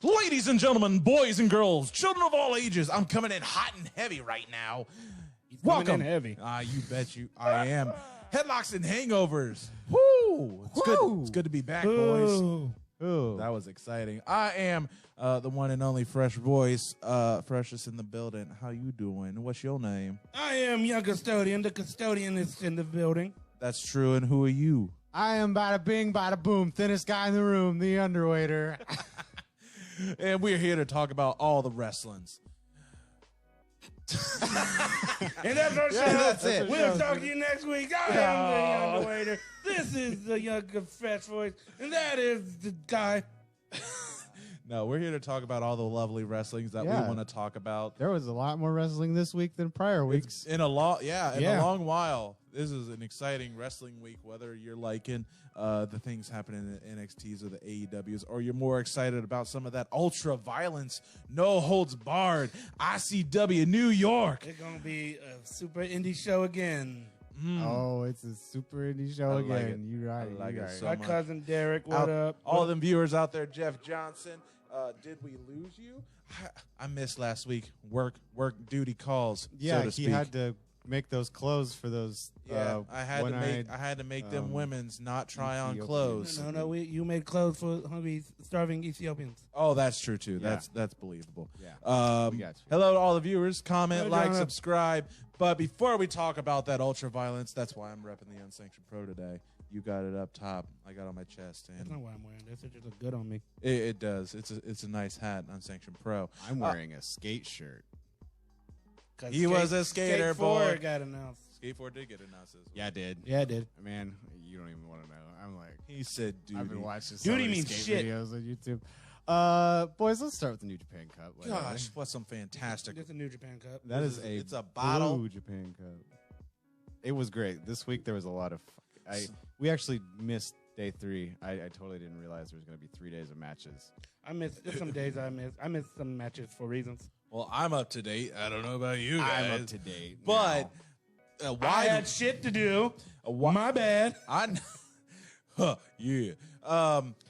Ladies and gentlemen, boys and girls, children of all ages, I'm coming in hot and heavy right now. Welcome. In heavy. You bet you I am. Headlocks and Hangovers. Woo! It's good. It's good to be back, boys. Ooh. That was exciting. I am the one and only fresh voice, freshest in the building. How you doing? What's your name? I am young custodian. The custodian is in the building. That's true. And who are you? I am bada bing, bada boom, thinnest guy in the room, the underwaiter. And we're here to talk about all the wrestlings. And that's our show. That's it. We'll talk to you next week. I am the underwaiter. This is the young fresh voice, and that is the guy. No, we're here to talk about all the lovely wrestlings that we want to talk about. There was a lot more wrestling this week than prior weeks. In a long while. This is an exciting wrestling week, whether you're liking the things happening in the NXTs or the AEWs, or you're more excited about some of that ultra violence, no holds barred, ICW New York. It's going to be a super indie show again. Oh, it's a super indie show I like again. You're right. I like it so My much. cousin Derek, what up? All them viewers out there, Jeff Johnson, did we lose you? I missed last week. Work duty calls. Yeah, so to speak. he had to make those clothes for those. I had to make them womenens not try on Ethiopian. clothes. No, you made clothes for hungry, starving Ethiopians. Oh, that's true too. Yeah. That's believable. Yeah, we got you. Hello to all the viewers. Comment, Hey, like, Jonah. subscribe. But before we talk about that ultra violence, that's why I'm repping the Unsanctioned Pro today. You got it up top. I got it on my chest, That's not and why I'm wearing this. It just look good on me. it does. It's a nice hat, Unsanctioned Pro. I'm wearing a skate shirt. He was a skater Skate 4 boy. got announced. Skate 4 did get announced. Yeah, I did. Yeah, I did. Man, you don't even want to know. I'm like, He said, "Dude, I've been watching so Duty many means skate shit. videos on YouTube. Boys, let's start with the New Japan Cup. gosh, what some fantastic." It's a New Japan Cup. That This is is- a it's a bottle. Blue Japan Cup. It was great. This week there was a lot of. We actually missed day 3. I totally didn't realize there was going to be 3 days of matches. I missed. There's some days I missed. I missed some matches for reasons. Well, I'm up to date. I don't know about you guys. I'm up to date, But I why? had shit to do. My bad. Yeah.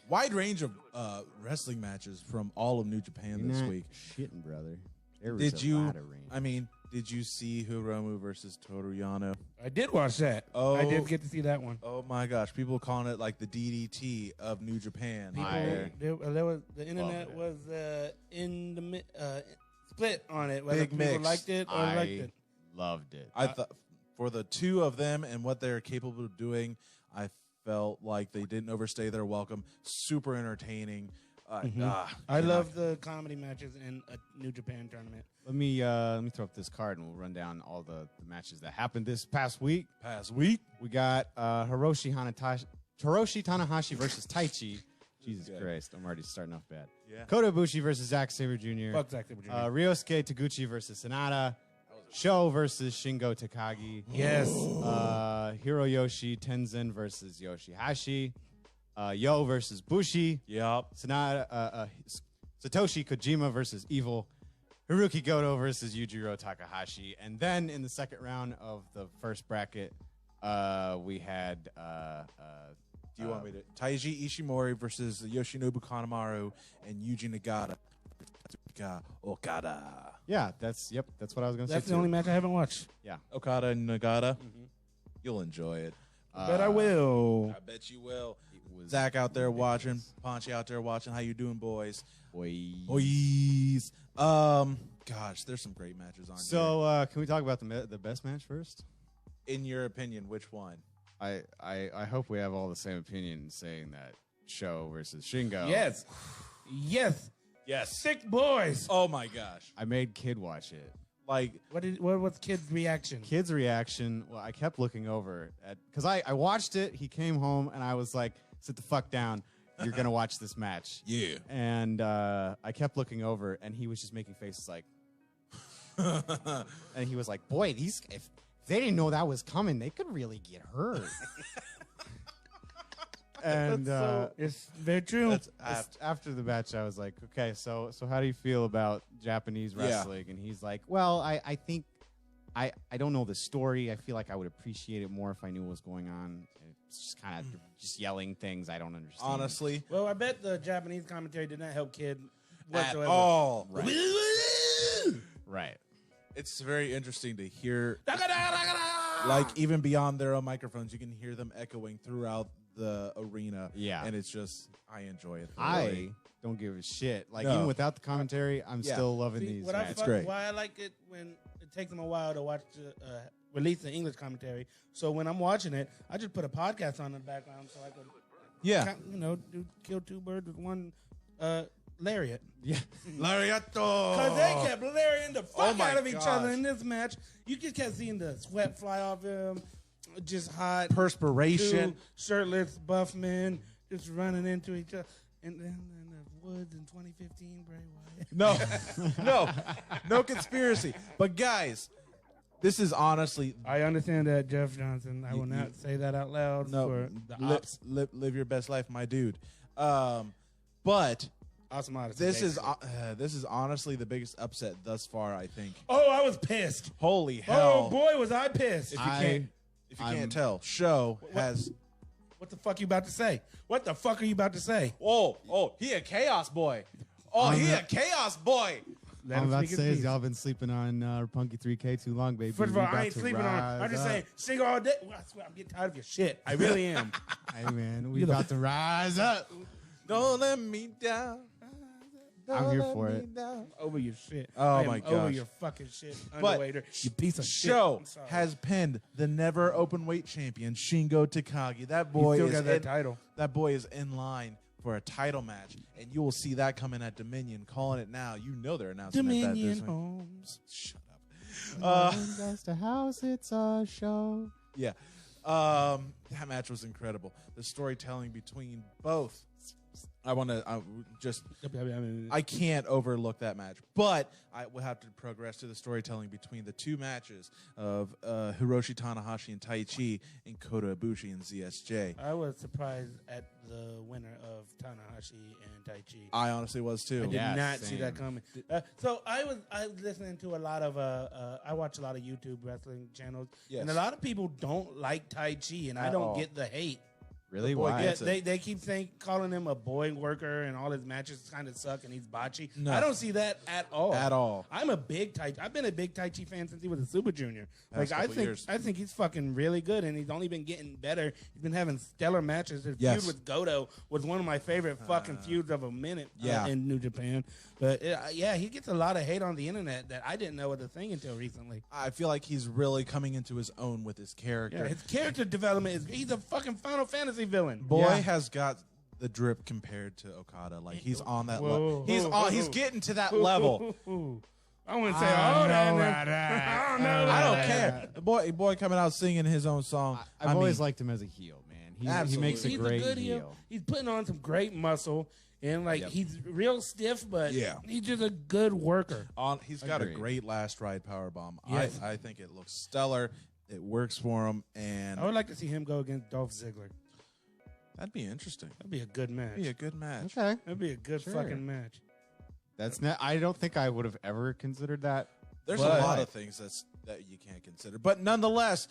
Wide range of wrestling matches from all of New Japan this week. Shitting, brother. There was Did a you? lot of range. I mean, did you see Hiromu versus Toru Yano? I did watch that. Oh. I did get to see that one. Oh my gosh, people calling it like the DDT of New Japan. There was the internet was in the split on it. Whether Big people mix. liked it or liked it. Loved it. I thought for the two of them and what they're capable of doing, I felt like they didn't overstay their welcome. Super entertaining. I love the comedy matches in a New Japan tournament. Let me throw up this card and we'll run down all the matches that happened this past week. We got Hiroshi Tanahashi versus Taichi. Jesus Christ, I'm already starting off bad. Yeah. Kota Ibushi versus Zack Sabre Jr. Fuck Zack Sabre Jr. Ryosuke Taguchi versus Sanada. Sho versus Shingo Takagi. Yes. Hiroyoshi Tenzin versus Yoshihashi. Yo versus Bushi. Yep. Sanada, Satoshi Kojima versus Evil. Haruki Goto versus Yujiro Takahashi. And then in the second round of the first bracket, we had... Do you want me to? Taiji Ishimori versus Yoshinobu Kanemaru and Yuji Nagata. Okada. Yeah, that's what I was going to say. That's the only match I haven't watched. Yeah. Okada and Nagata. You'll enjoy it. But I will. I bet you will. Zach out there watching. Ponchi out there watching. How you doing, boys? Boys. Gosh, there's some great matches on here. So, can we talk about the best match first? In your opinion, which one? I hope we have all the same opinion saying that Sho versus Shingo. Yes. Yes. Yes. Sick boys. Oh my gosh. I made Kid watch it. Like, What was kid's reaction? Kid's reaction, well, I kept looking over at, because I watched it, he came home, and I was like, sit the fuck down. You're going to watch this match. Yeah. And I kept looking over, and he was just making faces like, and he was like, boy, if they didn't know that was coming, they could really get hurt. And It's very true. after the match, I was like, okay, so how do you feel about Japanese wrestling? And he's like, well, I think I don't know the story. I feel like I would appreciate it more if I knew what was going on. It's just kind of just yelling things I don't understand. Honestly, Well, I bet the Japanese commentary did not help Kid at whatsoever. all. Right. It's very interesting to hear. Like, even beyond their own microphones, you can hear them echoing throughout the arena. Yeah. And it's just, I enjoy it. I don't give a shit. Like, No. even without the commentary, I'm still loving See, these. what matches. great. Why I like it when it takes them a while to watch the release the English commentary. So when I'm watching it, I just put a podcast on in the background so I can, kill two birds with one lariat. Yeah. Lariato! Because they kept lariating the fuck my out of each gosh. other in this match. You just kept seeing the sweat fly off him, just hot. Perspiration. Two shirtless buff men just running into each other. And then in the woods in 2015, Bray Wyatt. No conspiracy. But guys, this is honestly I understand that, Jeff Johnson. I will You- not say that out loud for the ops. live your best life, my dude. But Awesome Odyssey. this is basically. this is honestly the biggest upset thus far, I think. Oh, I was pissed. Holy Oh hell! boy, was I pissed. If you can't tell, Show has. What the fuck you about to say? What the fuck are you about to say? Oh, he a chaos boy. Oh, he a chaos boy. Let I'm him about to speak say his is piece. y'all been sleeping on Punky 3K too long, baby. First of We all, I about ain't to sleeping on. I'm rise just up. saying, sing all day. Well, I swear, I'm getting tired of your shit. I really am. Hey man, we about to rise up. Don't let me down. I'm here for it. Over your shit. Oh, I am my Over gosh. your fucking shit, But Underwater. You piece of shit. Show I'm sorry. has pinned the never open weight champion Shingo Takagi. That He boy still is got that title. That boy is in line for a title match, and you will see that coming at Dominion. Calling it now. You know they're announcing Dominion it. That this week. Homes. Shut up. That's the house. It's a show. Yeah. That match was incredible. The storytelling between both. I can't overlook that match, but I will have to progress to the storytelling between the two matches of Hiroshi Tanahashi and Tai Chi and Kota Ibushi and ZSJ. I was surprised at the winner of Tanahashi and Tai Chi. I honestly was too. I did Yeah, not see same. that coming. So I was listening to a lot of I watch a lot of YouTube wrestling channels, Yes. and a lot of people don't like Tai Chi, and I At don't all. get the hate. Really? boy Why? gets Yeah, they keep calling him a boy worker, and all his matches kind of suck, and he's botchy. No. I don't see that at all. At all. I'm a big I've been a big Tai Chi fan since he was a Super Junior. Past Like couple years. I think he's fucking really good, and he's only been getting better. He's been having stellar matches. His Yes. feud with Goto was one of my favorite fucking feuds of a minute. Yeah. In New Japan, but yeah, he gets a lot of hate on the internet that I didn't know was a thing until recently. I feel like he's really coming into his own with his character. Yeah, his character development is—he's a fucking Final Fantasy villain. Boy Yeah. has got the drip compared to Okada. Like he's on that Whoa, level. He's whoa, on. whoa. He's getting to that level. I wouldn't say all that. I don't know. I don't care. Boy coming out singing his own song. I've always liked him as a heel, man. He makes a He's great a good heel. He's putting on some great muscle, and like Yep. he's real stiff, but Yeah. he's just a good worker. He's got a Agreed. great last ride powerbomb. Yes. I think it looks stellar. It works for him, and I would like to see him go against Dolph Ziggler. that'd be interesting. That'd be a good match. That'd be a good match. Okay. That'd be a good Sure. fucking match. That's not. I don't think I would have ever considered that. There's But- a lot of things that you can't consider, but nonetheless,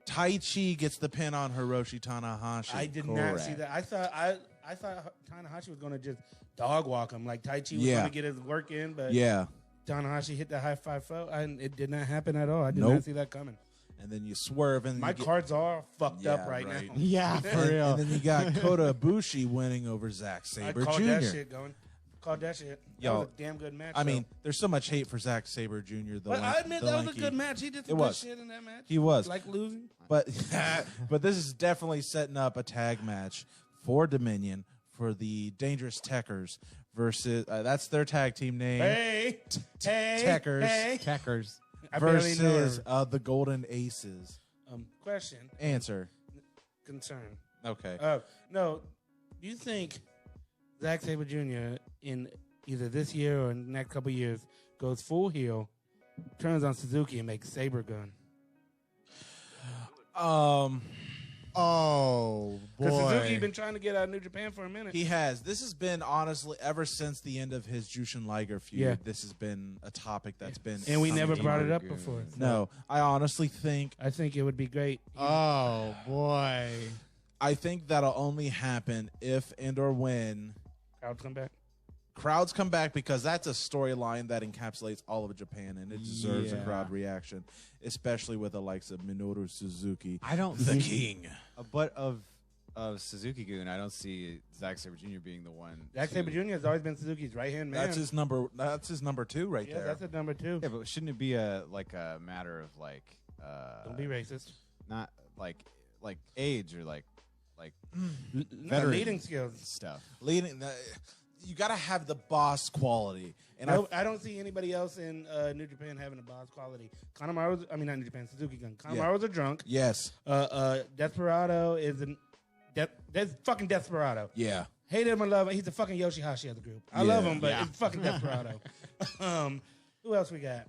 Tai Chi gets the pin on Hiroshi Tanahashi. I did not see that. I thought Tanahashi was going to just dog walk him, like Tai Chi was Yeah. going to get his work in, but Yeah, Tanahashi hit the high five, and it did not happen at all. I did Nope. not see that coming. and then you swerve, and My you get, cards are fucked up Yeah, right, right. now. Yeah, for and, real. and then you got Kota Ibushi winning over Zack I Sabre called Jr. that shit going. Called that shit. That Yo, was a damn good match. I mean, though. there's so much hate for Zack Sabre Jr. But I admit that was a good match. He did some It good was. shit in that match. He was. Like losing. But but this is definitely setting up a tag match for Dominion for the Dangerous Techers versus that's their tag team name. Hey, Techers. Hey. Checkers. I barely know Versus her. the Golden Aces. Question. Answer. Concern. Okay. No. Do you think Zack Sabre Jr. in either this year or in the next couple years goes full heel, turns on Suzuki and makes Sabre gun? Oh, Because boy. Suzuki been trying to get out of New Japan for a minute. He has. This has been, honestly, ever since the end of his Jushin Liger feud, Yeah. this has been a topic that's been... And we never coming brought up. it up before. No, I honestly think... I think it would be great. Oh, boy. I think that'll only happen if and or when Crowds come back. crowds come back, because that's a storyline that encapsulates all of Japan, and it deserves a Yeah. crowd reaction, especially with the likes of Minoru Suzuki, I don't the think, king. But of Suzuki-gun, I don't see Zack Sabre Jr. being the one. Zack Sabre Jr. has always been Suzuki's right-hand man. That's his number 2 right Yeah, there. that's at number 2. Yeah, but shouldn't it be a matter of Don't be racist. not like age or like No, veteran leading skills. stuff? Leading you got to have the boss quality. And No, I don't see anybody else in New Japan having a boss quality. Kanemaru's, I mean, not New Japan, Suzuki-gun. Kanemaru's a drunk. yes. Desperado is that's fucking Desperado. Yeah. Hate him or love him. He's the fucking Yoshihashi of the group. I love him, but Yeah. it's fucking Desperado. Who else we got?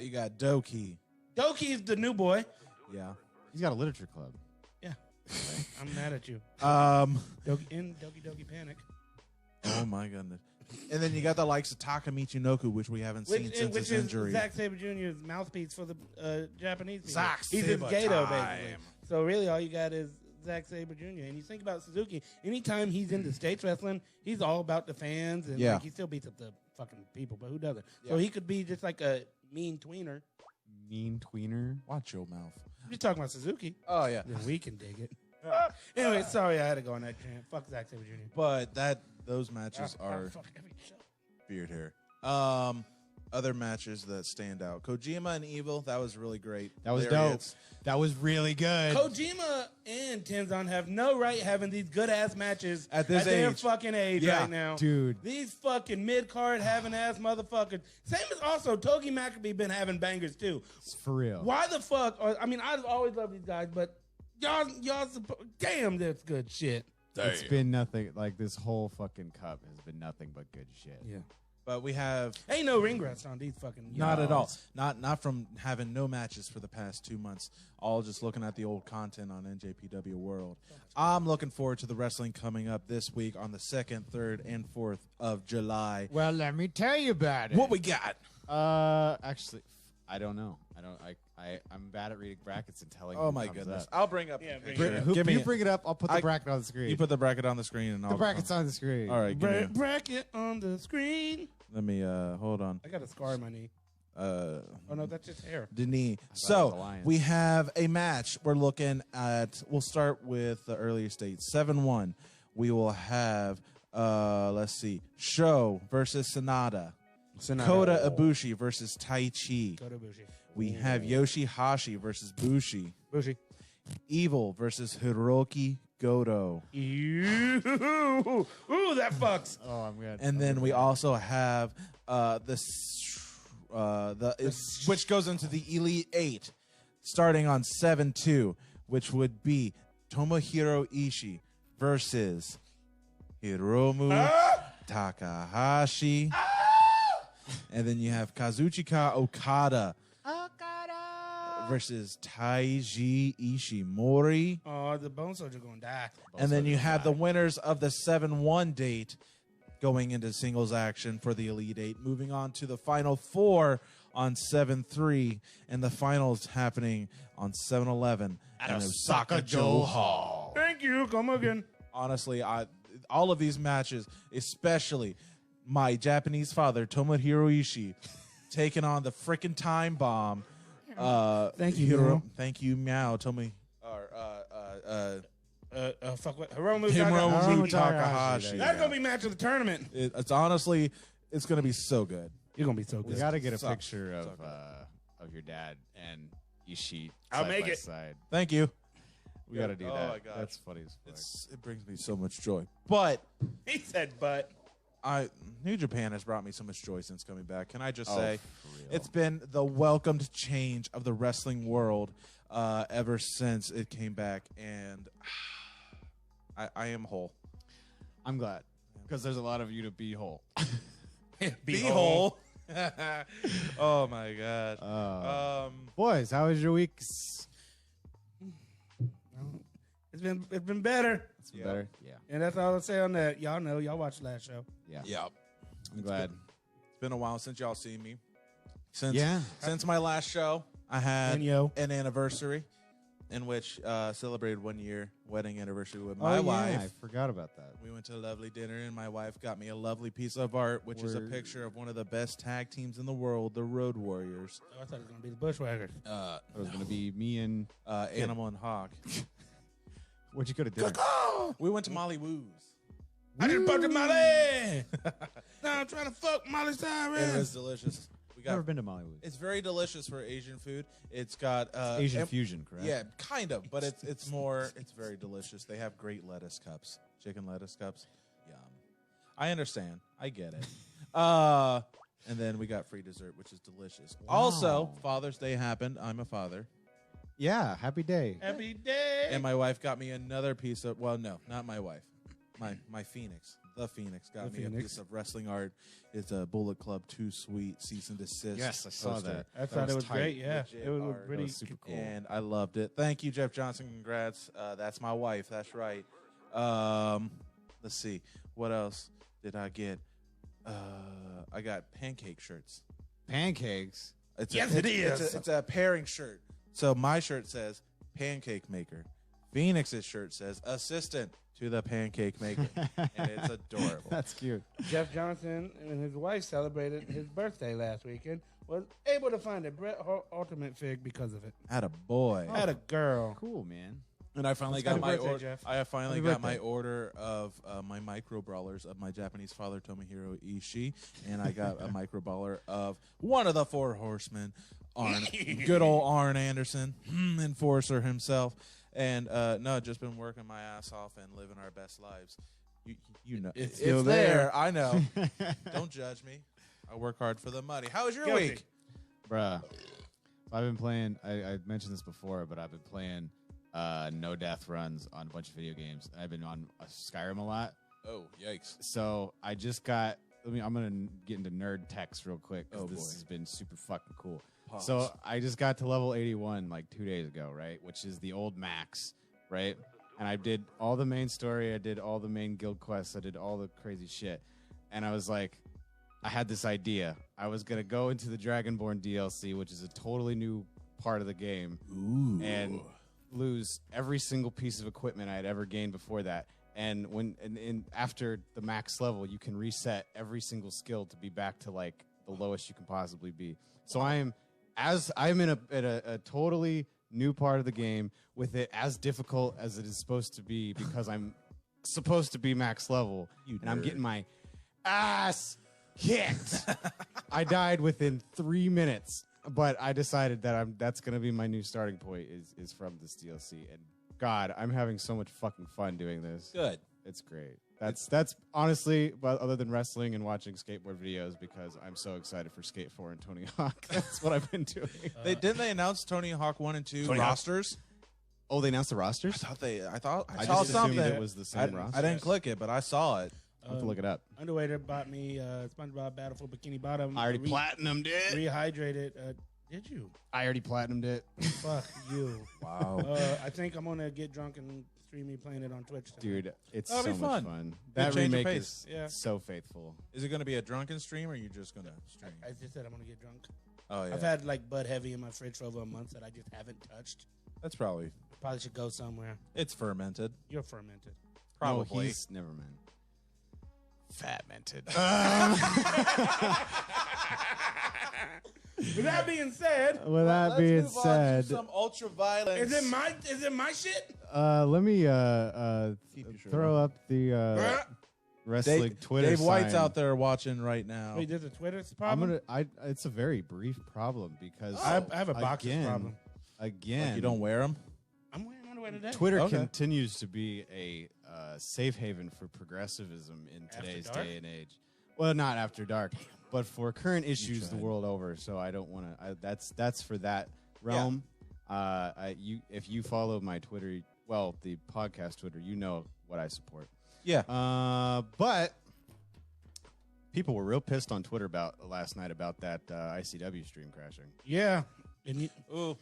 You got Doki. Doki's the new boy. Yeah. He's got a literature club. Yeah. I'm mad at you. Doki Panic. Oh my goodness. And then you got the likes of Taka Michinoku, which we haven't seen since Which his is injury. Zack Sabre Jr.'s mouthpiece for the Japanese people. Zack He's his Sabre Gato, time. basically. So really all you got is Zack Sabre Jr. And you think about Suzuki, anytime he's into stage wrestling, he's all about the fans. And Yeah. like, he still beats up the fucking people, but who doesn't? So he could be just like a mean tweener. Mean tweener. Watch your mouth. You're talking about Suzuki. Oh, yeah. Then we can dig it. Anyway, sorry I had to go on that chant. Fuck Zack Sabre Jr. But those matches are Fuck every show. beard hair. Other matches that stand out. Kojima and Evil, that was really great. That was Lariats. dope. That was really good. Kojima and Tenzan have no right having these good ass matches At this their age. fucking age Yeah, right now, dude. These fucking mid card having ass motherfuckers. Same as also Togi Maccabee been having bangers too. For real. Why the fuck? I mean, I've always loved these guys, but y'all, damn, that's good shit. It's been nothing. Like, this whole fucking cup has been nothing but good shit. Yeah, But we have ain't no ring rust on these fucking. not at all. Not from having no matches for the past 2 months. All just looking at the old content on NJPW World. I'm looking forward to the wrestling coming up this week on the 2nd, 3rd, and 4th of July. Well, let me tell you about it. What we got? Actually, I don't know. I'm bad at reading brackets and telling. Oh who my comes goodness! up. I'll bring up. Yeah, the bring picture. it up. Who, Give me you bring it up. I'll put the bracket on the screen. You put the bracket on the screen, and the bracket's on the screen. All right, give me Bracket on the screen. let me hold on. I got a scar in my knee. Oh no, that's just hair. Denis. it was a So lion. we have a match. We're looking at. We'll start with the earliest date. 7-1. We will have. Let's see. Sho versus Sanada. Kota Ibushi versus Tai Chi. Kota Ibushi. We have Yoshihashi versus Bushi. Bushi. Evil versus Hiroki Goto. Ooh, that fucks. Oh, I'm good. And then we also have which goes into the Elite 8, starting on 7-2, which would be Tomohiro Ishii versus Hiromu Takahashi. And then you have Kazuchika Okada versus Taiji Ishimori. Oh, the Bone Soldier gonna die. And then you have the winners of the 7-1 date going into singles action for the Elite 8, moving on to the Final 4 on 7-3, and the finals happening on 7-11 at Osaka Joe Hall. Thank you. Come again. Honestly, all of these matches, especially my Japanese father, Tomohiro Ishii, taking on the frickin' Time Bomb. Thank you, Hiro. Thank you, Meow. Tomohiro Fuck what? Hiromu Takahashi. Takahashi. That's gonna be match of the tournament. It's honestly, it's going to be so good. You're gonna be so We good. got to get a Suck. picture of Suck. your dad and Ishii. I'll side make by it. Side. Thank you. We got to do Oh that. my gosh. That's funny as fuck. It brings me so much joy. But He said, "But." New Japan has brought me so much joy since coming back. Can I just Oh, say, for real. it's been the welcomed change of the wrestling world ever since it came back, and I am whole. I'm glad because there's a lot of you to be whole. Be whole. Oh my god. Boys, how was your week? It's It's been better. It's been better. Yeah. And that's all I'll say on that. Y'all know. Y'all watched the last show. Yeah. Yep. I'm glad. It's been a while since y'all seen me. Since my last show, I had an anniversary in which celebrated 1 year wedding anniversary with my wife. I forgot about that. We went to a lovely dinner, and my wife got me a lovely piece of art, which is a picture of one of the best tag teams in the world, the Road Warriors. Oh, I thought it was going to be the Bushwhackers. It was going to be me and Animal and Hawk. Where'd you go to dinner? We went to Molly Woo's. I just fucked with Molly. Now I'm trying to fuck Molly Cyrus. It was delicious. Never been to Molly Woo's. It's very delicious for Asian food. It's got Asian fusion, correct? Yeah, kind of, but it's very delicious. They have great lettuce cups, chicken lettuce cups. Yum. I understand. I get it. And then we got free dessert, which is delicious. Wow. Also, Father's Day happened. I'm a father. Yeah, happy day. Happy day. And my wife got me another piece of, well, no, not my wife. My Phoenix. The Phoenix got me a piece of wrestling art. It's a Bullet Club 2 Sweet cease and desist. Yes, I saw that. I thought it was great. Yeah, it was pretty super cool. And I loved it. Thank you, Jeff Johnson. Congrats. That's my wife. That's right. Let's see. What else did I get? I got pancake shirts. Pancakes? It is. It's a pairing shirt. So my shirt says pancake maker. Phoenix's shirt says assistant to the pancake maker. And it's adorable. That's cute. Jeff Johnson and his wife celebrated his birthday last weekend. Was able to find a Bret Hart Ultimate fig because of it. Had a boy. Had a girl. Cool, man. And I finally got my order. Jeff. I finally got my order of my micro brawlers of my Japanese father Tomohiro Ishii, and I got a micro brawler of one of the Four Horsemen, Arn, good old Arn Anderson, enforcer himself. And no, just been working my ass off and living our best lives. You know, it's still there. I know. Don't judge me. I work hard for the money. How was your week, bruh? I've been playing. I mentioned this before, but I've been playing no death runs on a bunch of video games. I've been on Skyrim a lot. Oh, yikes! So I just got. I'm gonna get into nerd text real quick. Oh, this boy. has been super fucking cool. Pause. So I just got to level 81 like 2 days ago, right? Which is the old max, right? And I did all the main story. I did all the main guild quests. I did all the crazy shit. And I was like, I had this idea. I was gonna go into the Dragonborn DLC, which is a totally new part of the game, and lose every single piece of equipment I had ever gained before that. And after the max level, you can reset every single skill to be back to like the lowest you can possibly be. So I'm in a totally new part of the game with it as difficult as it is supposed to be because I'm supposed to be max level, and I'm getting my ass kicked. I died within 3 minutes, but I decided that that's going to be my new starting point is from this DLC. And God, I'm having so much fucking fun doing this. Good. It's great. That's honestly, well, other than wrestling and watching skateboard videos, because I'm so excited for Skate 4 and Tony Hawk. That's what I've been doing. Didn't they announce Tony Hawk 1 and 2 Tony rosters? Oh, they announced the rosters? I saw just something. assumed it was the same roster. I didn't click it, but I saw it. I'll have to look it up. Underwater bought me SpongeBob Battle for Bikini Bottom. I already platinumed it. Rehydrated. Did you? I already platinumed it. Fuck you. Wow. I think I'm gonna get drunk and stream me playing it on Twitch tonight. Dude, it's That'll so be much fun. fun. That That remake pace. is so faithful. Is it going to be a drunken stream, or are you just going to stream? I just said I'm gonna get drunk. Oh yeah. I've had like Bud Heavy in my fridge for over a month that I just haven't touched. That's probably. Probably should go somewhere. It's fermented. You're fermented. Probably. No, he's never mind. Fatmented. With that being said, Let's move on to some ultra violence. is it my shit? Let me throw up the wrestling Twitter Dave White's sign. out there watching right now. Wait, there's a Twitter I'm problem. it's a very brief problem because I have a boxing problem. Again, Like you don't wear them. I'm wearing underwear today. Twitter Okay. continues to be a safe haven for progressivism in today's dark? day and age. Well, not after dark, but for current issues the world over. So I don't want to. That's for that realm. If you follow my Twitter, well, the podcast Twitter, you know what I support. Yeah. But people were real pissed on Twitter about last night about that ICW stream crashing. Yeah. And Ooh.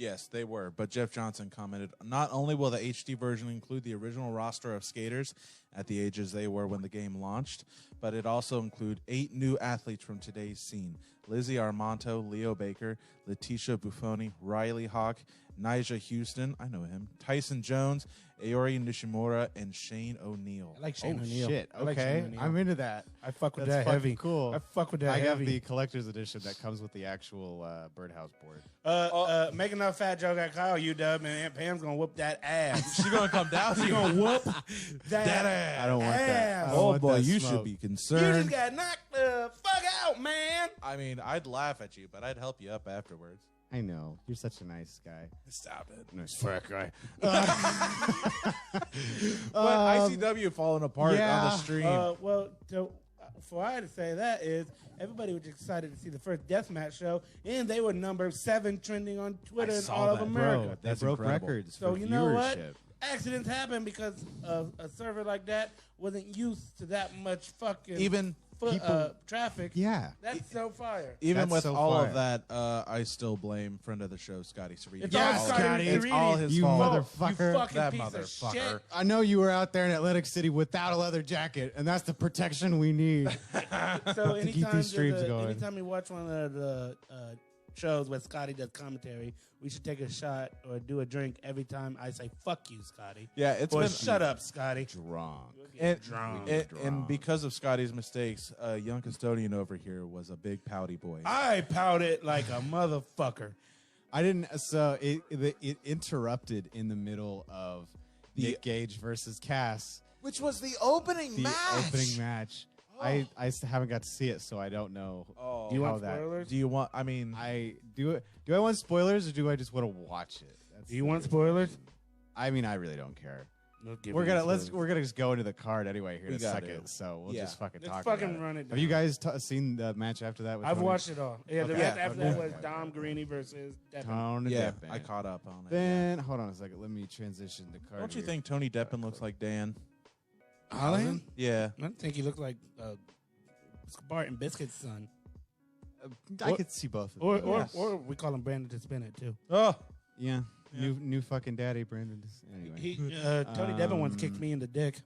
Yes, they were. But Jeff Johnson commented, not only will the HD version include the original roster of skaters at the ages they were when the game launched, but it also include 8 new athletes from today's scene. Lizzie Armanto, Leo Baker, Letitia Buffoni, Riley Hawk, Nyjah Houston, I know him, Tyson Jones, Aori Nishimura, and Shane O'Neill. I like Shane O'Neill. Shit. I like Okay. Shane O'Neill. I'm into that. I fuck with That's that heavy. Cool. I fuck with that I got heavy. the collector's edition that comes with the actual birdhouse board. Making enough fat joke at Kyle, UW, and Aunt Pam's gonna whoop that ass. She's going to come down to She you. gonna whoop that ass. I don't want that. ass. I don't Oh, want boy, that you smoke. should be You concerned. just got knocked the fuck out, man. I mean, I'd laugh at you, but I'd help you up afterwards. I know. You're such a nice guy. Stop it. Nice fat guy. But ICW falling apart on the stream. For I to say that is everybody was excited to see the first deathmatch show, and they were number 7 trending on Twitter and all of America. Bro, they That's broke incredible. records So for you viewership. know what? Accidents happen because a server like that wasn't used to that much fucking Even traffic. Yeah. That's so fire. Even That's with so all fire. of that, I still blame friend of the show, Scotty Cerrito. It's Yeah, all Scotty. It's Cerrito. all his You fault. motherfucker. You fucking That piece motherfucker. of shit. I know you were out there in Atlantic City without a leather jacket, and that's the protection we need. So keep anytime these streams going. anytime we watch one of the shows where Scotty does commentary, we should take a shot or do a drink every time I say "fuck you, Scotty." Yeah, it's Or been shut up, Scotty. Drunk. and because of Scotty's mistakes, young custodian over here was a big pouty boy. I pouted like a motherfucker. I didn't. So it interrupted in the middle of Nick Gage versus Cass, Which was the opening the opening match. I haven't got to see it, so I don't know. Oh, Do you how want that- spoilers? do you want? I mean, Do I want spoilers, or do I just want to watch it? Do you want spoilers? I mean, I really don't care. We'll give We're you gonna spoilers. we're gonna just go into the card anyway here in We a gotta. second. So we'll Yeah. just fucking Let's talk fucking about run it Have you down. guys seen the match after that? With I've Tony? watched it all. Yeah, the Okay. match after that Okay. was Dom Greeny versus Devin. Tony yeah, Deppen. I caught up on it. Then hold on a second. Let me transition the card. Don't you here. think Tony Deppen looks like Dan? Holland? Yeah. I think he looked like Bart and Biscuit's son. I could see both. Of Or them. or, or we call him Brandon to spin it too. Oh, Yeah. New fucking daddy, Brandon. Anyway. Tony Devin once kicked me in the dick.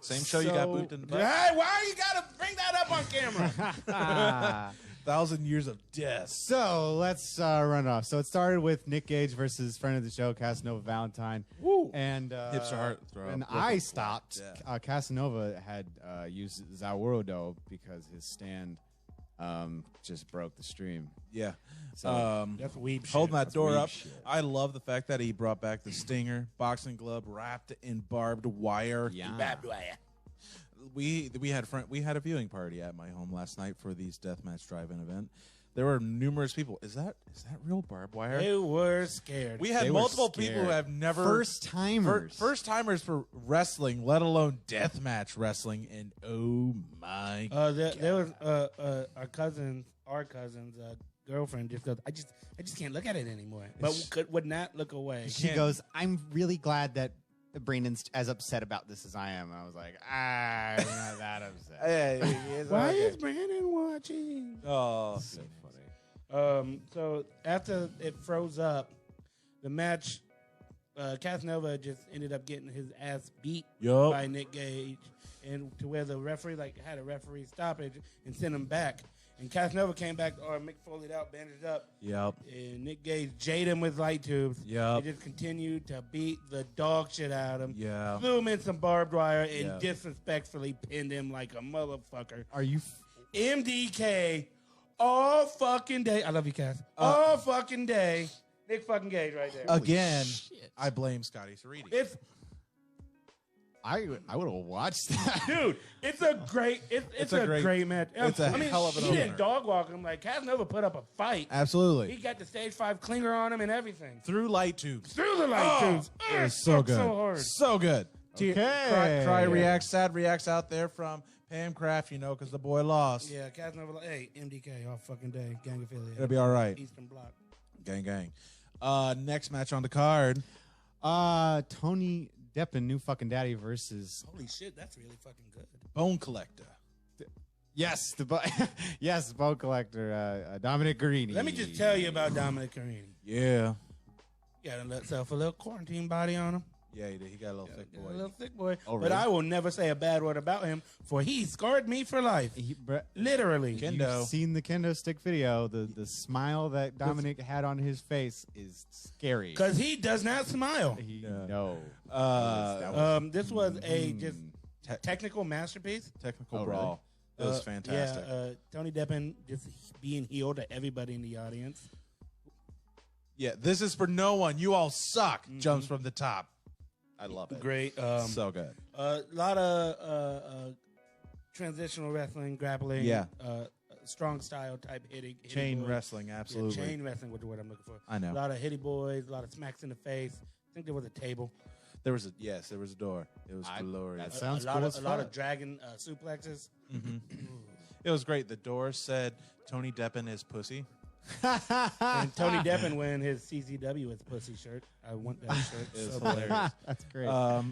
same show you got booped in the butt. Hey, why you gotta bring that up on camera? 1,000 years of death. So let's run it off. So it started with Nick Gage versus friend of the show, Casanova Valentine. Woo. And Hips to heart throw. when Rip I it. stopped, Yeah. Casanova had used Zawurodo because his stand just broke the stream. Yeah. So That's weeb shit. Holding that That's door weeb up. shit. I love the fact that he brought back the stinger, boxing glove wrapped in barbed wire. yeah. Barbed wire. We had a viewing party at my home last night for these deathmatch drive-in event. There were numerous people. Is that real barbed wire? They were scared. We had They were multiple people who scared. have never First timers. first timers for wrestling, let alone deathmatch wrestling, and oh my there was our cousin's girlfriend just goes, I just can't look at it anymore. But would not look away. She goes, I'm really glad that Brandon's as upset about this as I am. And I was like, I'm not that upset. Why is Brandon watching? Oh, So funny. So after it froze up, the match, Casanova just ended up getting his ass beat Yup. by Nick Gage, and to where the referee had a referee stoppage and sent him back. And Casanova came back, or Mick Foleyed out, bandaged up, Yep. and Nick Gage jaded him with light tubes. Yup. He just continued to beat the dog shit out of him. Yeah. Threw him in some barbed wire and Yeah. disrespectfully pinned him like a motherfucker. Are you? MDK all fucking day. I love you, Cass. All fucking day. Nick fucking Gage right there. Again, shit. I blame Scotty Cerrito. It's I would have watched that. dude. It's a great. It's a great match. it's a I mean, hell of an he didn't opener. dog walk him. Like Casanova put up a fight. He Absolutely. got the stage 5 clinger on him and everything. Through light tubes. Through the light tubes. It was It so sucked good. So hard. So good. Okay. Cry reacts, sad reacts out there from Pam Craft, because the boy lost. Yeah, Casanova. Like, hey, MDK all fucking day. Gang affiliate. It'll be all right. Eastern Bloc. Gang, gang. Next match on the card. Tony Deppen, new fucking daddy versus. Holy shit, that's really fucking good. Bone Collector. Yes, yes, boat collector Dominic Guarini. Let me just tell you about Dominic Guarini. Yeah. Got himself a little quarantine body on him. Yeah, he did. He got a little thick boy. A little thick boy. Oh, but really? I will never say a bad word about him, for he scarred me for life. Literally. Kendo. You've seen the kendo stick video. The smile that Dominic had on his face is scary. Because he does not smile. No. This was a just technical masterpiece. Technical brawl. It was fantastic. Yeah, Tony Deppen just being healed to everybody in the audience. Yeah, this is for no one. You all suck. Jumps from the top. I love it. Great. So good. A lot of transitional wrestling, grappling. Yeah. Strong style type hitting. Chain boys. wrestling, absolutely. Yeah, chain wrestling was the word I'm looking for. I know. A lot of hitty boys, a lot of smacks in the face. I think there was a table. There was a door. It was glorious. That sounds a cool. lot of dragon suplexes. It was great. The door said Tony Deppen is pussy. And Tony Deppen wearing his CZW with pussy shirt. I want that shirt. It was so hilarious. bad. That's great.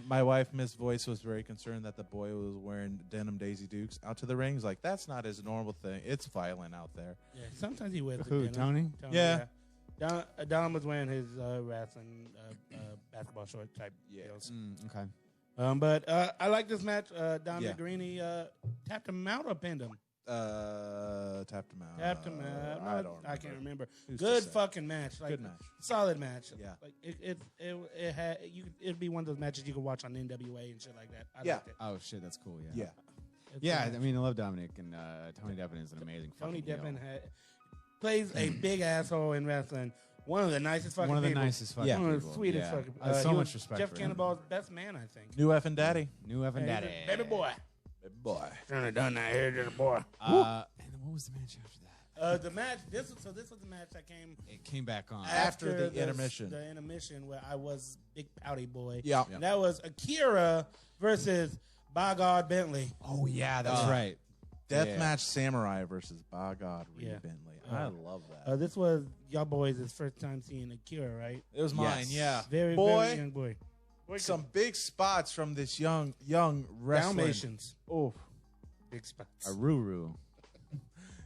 My wife, Miss Voice, was very concerned that the boy was wearing denim Daisy Dukes out to the ring. He's like, that's not his normal thing. It's violent out there. Yeah, sometimes he wears the Who, denim. Tony? Yeah. Dom was wearing his wrestling basketball short type deals. Okay. But I like this match. Dominic Guarini tapped him out or pinned him? Tapped him out. Tapped him out. I don't remember. I can't remember. Who's Good to say? fucking match. Like, Good match. Solid match. Yeah. Like it had it'd be one of those matches you could watch on NWA and shit like that. I Yeah. liked it. Oh shit, that's cool. Yeah. It's Yeah, a I match. mean, I love Dominic, and Tony Deppen is an amazing. Tony fucking Deppen heel. plays a big asshole in wrestling. One of the nicest fucking One of the people. nicest fucking Yeah. One of the people. sweetest Yeah. fucking. I have so he much was respect Jeff for him. Cannonball's best man, I think. New effing daddy. New Evan Daddy. Baby boy. Baby boy. Trying to done that here to the boy. And what was the match after that? The match. This was the match that came It came back on. After the intermission. The intermission where I was big pouty boy. Yeah. And that was Akira versus By God Bentley. Oh yeah, that's right. Deathmatch Samurai versus By God Reed Yeah. Bentley. I love that. This was y'all boys' first time seeing Akira, right? It was mine, yeah. Very boy, young boy. some big spots from this young wrestler. Dalmatians. Oh, Big spots. A Ruru.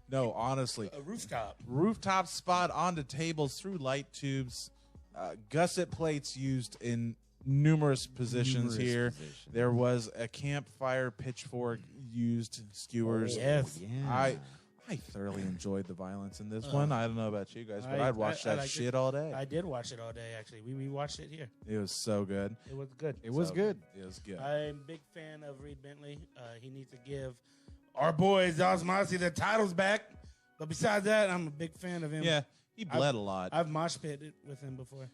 no, honestly. A rooftop. Rooftop spot onto tables through light tubes. Gusset plates used in numerous positions here. There was a campfire pitchfork used, skewers. Yes. Yeah. I thoroughly enjoyed the violence in this one. I don't know about you guys, but I'd watch that liked shit it. all day. I did watch it all day, actually. We watched it here. It was so good. It was good. It was good. It was good. I'm a big fan of Reed Bentley. He needs to give our boys, Osmosi, their titles back. But besides that, I'm a big fan of him. Yeah, he bled a lot. I've mosh pitted with him before.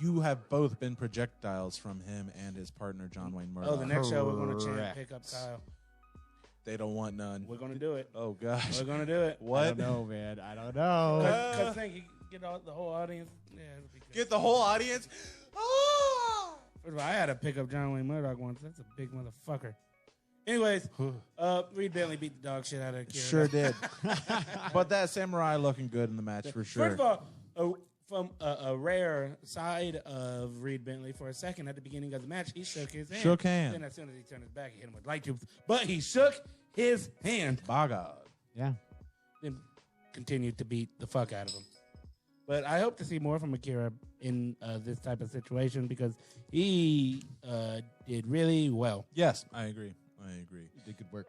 You have both been projectiles from him and his partner, John Wayne Murdoch. Oh, the next show we're going to chant Correct. pick up Kyle. They don't want none. We're going to do it. Oh, gosh. We're going to do it. What? I don't know, man. I don't know. Because think you get the whole audience. Yeah, it'll be good. Get the whole audience. Ah! First of all, I had to pick up John Wayne Murdoch once. That's a big motherfucker. Anyways, Reed Bentley beat the dog shit out of Akira. Sure did. But that samurai looking good in the match for sure. First of all, from a rare side of Reed Bentley, for a second at the beginning of the match, he shook his hand. Shook hand. Then as soon as he turned his back, he hit him with light tubes. But he shook his hand. By God. Yeah. Then continued to beat the fuck out of him. But I hope to see more from Akira in this type of situation because he did really well. Yes, I agree. He did good work.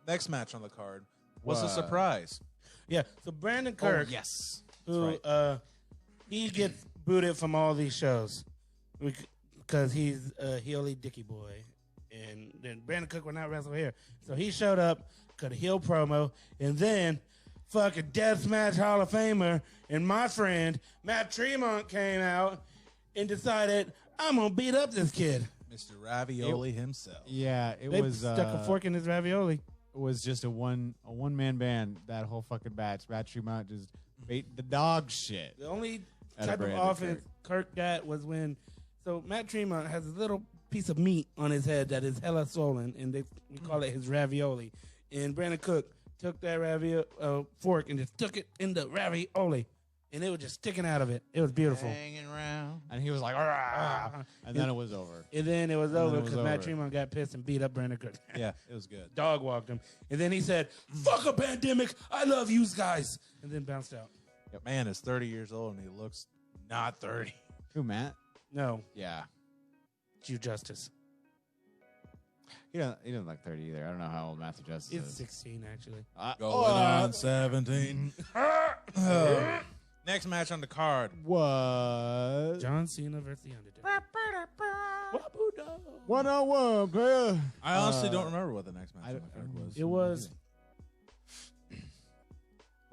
Next match on the card was a surprise. Yeah, so Brandon Kirk, yes. who he gets booted from all these shows because he's a heely dicky boy. And then Brandon Cook will not wrestle here. So he showed up, cut a heel promo, and then fucking Deathmatch Hall of Famer and my friend Matt Tremont came out and decided, I'm going to beat up this kid. Mr. Ravioli himself. Yeah, it They was stuck a fork in his ravioli. It was just a one man band that whole fucking match. Matt Tremont just ate the dog shit. The only At a type of Brandon offense Kirk got was when, so Matt Tremont has a little piece of meat on his head that is hella swollen, and we call it his ravioli. And Brandon Cook took that fork and just took it in the ravioli. and it was just sticking out of it. It was beautiful. Hanging around. And he was like, "Argh!" And then it was over. And then it was over because Matt Tremont got pissed and beat up Brandon Cook. Yeah, it was good. Dog walked him. And then he said, fuck a pandemic. I love you guys. And then bounced out. Man is 30 years old and he looks not 30. Who, Matt? No. Yeah. Chief Justice. He doesn't look 30 either. I don't know how old Matthew Justice It's is. 16, actually. Going on 17. Next match on the card. What? John Cena versus The Undertaker. 1-on-1, player. I honestly don't remember what the next match on the card was. It was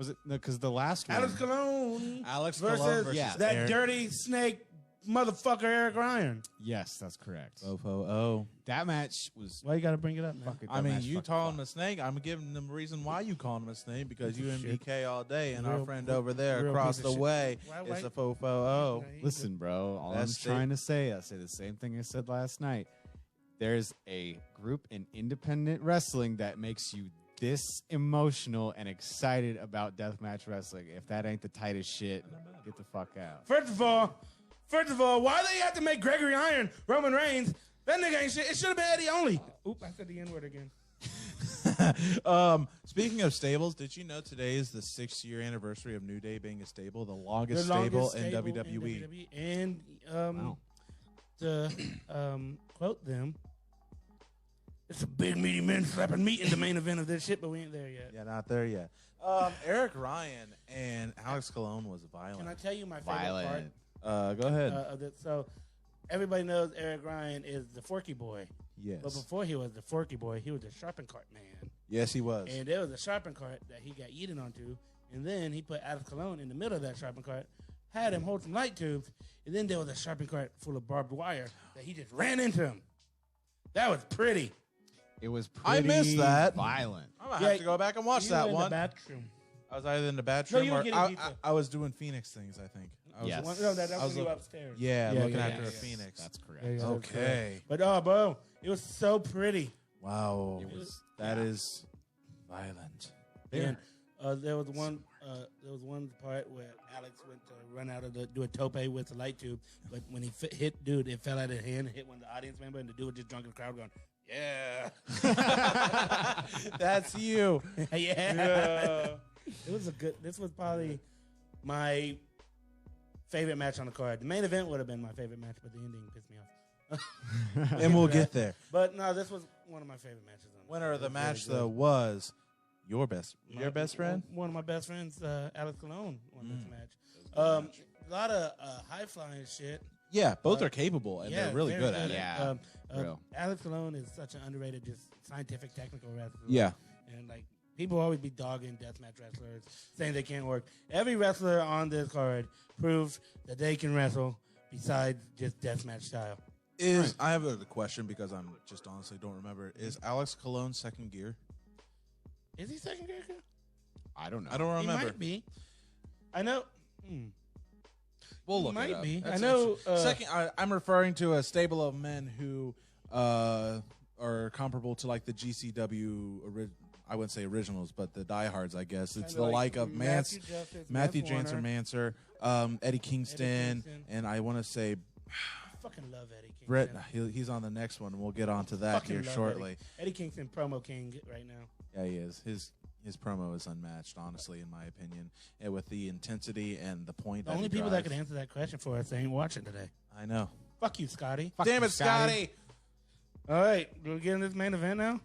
Was it? No, because the last one. Alex Colon versus that Eric. dirty snake motherfucker Eric Ryan. Yes, that's correct. Oh. That match was. Why you got to bring it up, man? I mean, you call him a snake. I'm giving them a reason why you call him a snake because you MBK all day, and our friend over there across the way is a fofo. Listen, bro. All I'm trying to say, I say the same thing I said last night. There's a group in independent wrestling that makes you this emotional and excited about deathmatch wrestling. If that ain't the tightest shit, get the fuck out. First of all, why they have to make Gregory Iron Roman Reigns? That nigga ain't shit. It should have been Eddie only. Oop, I said the N-word again. Speaking of stables, did you know today is the 6-year anniversary of New Day being a stable, the longest stable in WWE? And to quote them, it's a big meaty man slapping meat in the main event of this shit, but we ain't there yet. Yeah, not there yet. Eric Ryan and Alex Colon was violent. Can I tell you my favorite part? Go ahead. So everybody knows Eric Ryan is the Forky Boy. Yes. But before he was the Forky Boy, he was the Sharpen Cart man. Yes, he was. And there was a Sharpen Cart that he got eaten onto, and then he put Alex Colon in the middle of that Sharpen Cart, had him hold some light tubes, and then there was a Sharpen Cart full of barbed wire that he just ran into him. That was pretty. It was pretty I missed that. Violent. I'm going to have to go back and watch that one. In the bathroom. I was either in the bathroom you were getting pizza. I was doing Phoenix things, I think. Yes. That was you upstairs. Yeah, looking after a Phoenix. That's correct. Okay. But bro, it was so pretty. Wow. That is violent. And there was one part where Alex went to run out of do a tope with the light tube, but when he hit dude, it fell out of his hand and hit one of the audience member, and the dude just drunk in the crowd going, yeah. That's you. Yeah. It was this was probably my favorite match on the card. The main event would have been my favorite match, but the ending pissed me off. And we'll get there. But no, this was one of my favorite matches. Winner of the match, though, was your best friend? One of my best friends, Alex Colon, won this match. A lot of high-flying shit. Yeah, both are capable, and they're really good at it. Yeah. Alex Colon is such an underrated, just scientific, technical wrestler. Yeah. And, like, people always be dogging deathmatch wrestlers, saying they can't work. Every wrestler on this card proves that they can wrestle besides just deathmatch style. I have a question because I'm just honestly don't remember. Is Alex Colon second gear? Is he second gear? I don't know. I don't remember. He might be. I know. We'll look might it up. be. That's I know. Second, I'm referring to a stable of men who are comparable to like the GCW. I wouldn't say originals, but the diehards, I guess. It's the like of Matthew Jansen Manser, Eddie Kingston, and I want to say. I fucking love Eddie Kingston. Brett, he's on the next one. We'll get on to that here shortly. Eddie Kingston, promo king right now. Yeah, he is. His promo is unmatched, honestly, in my opinion, and with the intensity and the point. The only people that can answer that question for us ain't watching today. I know. Fuck you, Scotty. Damn it, Scotty. All right, we'll get in this main event now.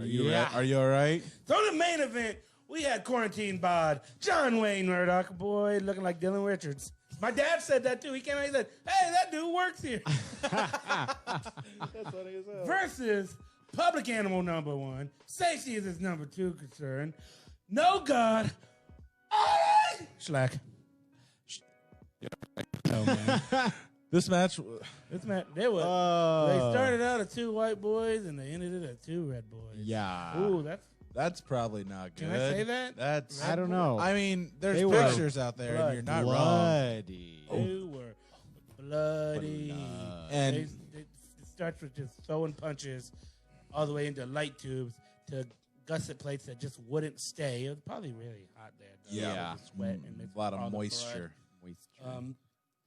Are you all right? So the main event, we had quarantine bod John Wayne Murdoch, boy, looking like Dylan Richards. My dad said that too. He came out and he said, "Hey, that dude works here." That's funny as hell. Versus Public Animal #1. Safety is his #2 concern. No God. Schlack. Oh, man. This match, they started out as 2 white boys and they ended it as 2 red boys. Yeah. Ooh, that's probably not good. Can I say that? I don't know. I mean, there's pictures out there, and you're not wrong. They were bloody. And it starts with just throwing punches all the way into light tubes to gusset plates that just wouldn't stay. It was probably really hot there. Though. Yeah. It was sweat and mixed a lot with all of the moisture.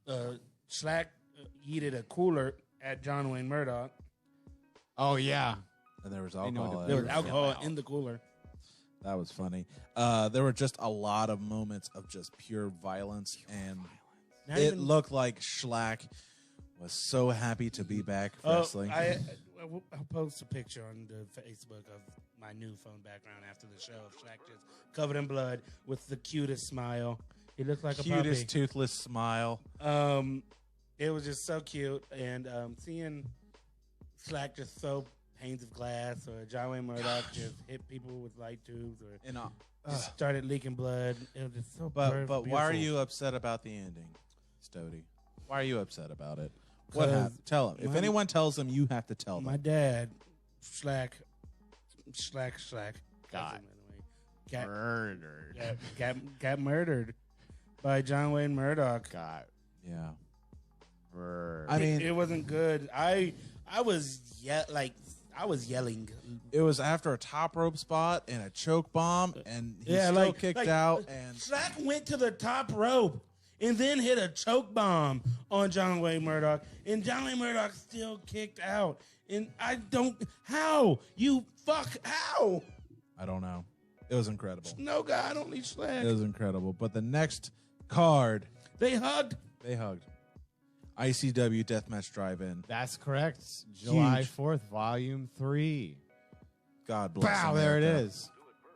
blood. Schlack yeeted a cooler at John Wayne Murdoch. Oh, yeah. And there was alcohol. There was alcohol in the cooler. That was funny. There were just a lot of moments of just pure violence, and it looked like Schlack was so happy to be back wrestling. I'll post a picture on the Facebook of my new phone background after the show of Schlack just covered in blood with the cutest smile. He looked like a puppy. Cutest toothless smile. It was just so cute, and seeing Schlack just throw panes of glass, or John Wayne Murdoch just hit people with light tubes, or just started leaking blood. It was just so. But why are you upset about the ending, Stody? Why are you upset about it? What happened? Tell him. If anyone tells him, you have to tell them. My dad, Schlack. Got murdered. Got murdered by John Wayne Murdoch. Yeah. Murdered. I mean, it wasn't good. I was yelling. It was after a top rope spot and a choke bomb, and he still kicked out. And Schlack went to the top rope and then hit a choke bomb on John Wayne Murdoch, and John Wayne Murdoch still kicked out. And how? How? I don't know. It was incredible. No God, only Schlack. It was incredible. But the next card, They hugged. ICW Deathmatch Drive-In. That's correct. July 4th, Volume 3. God bless Wow, America. there it is.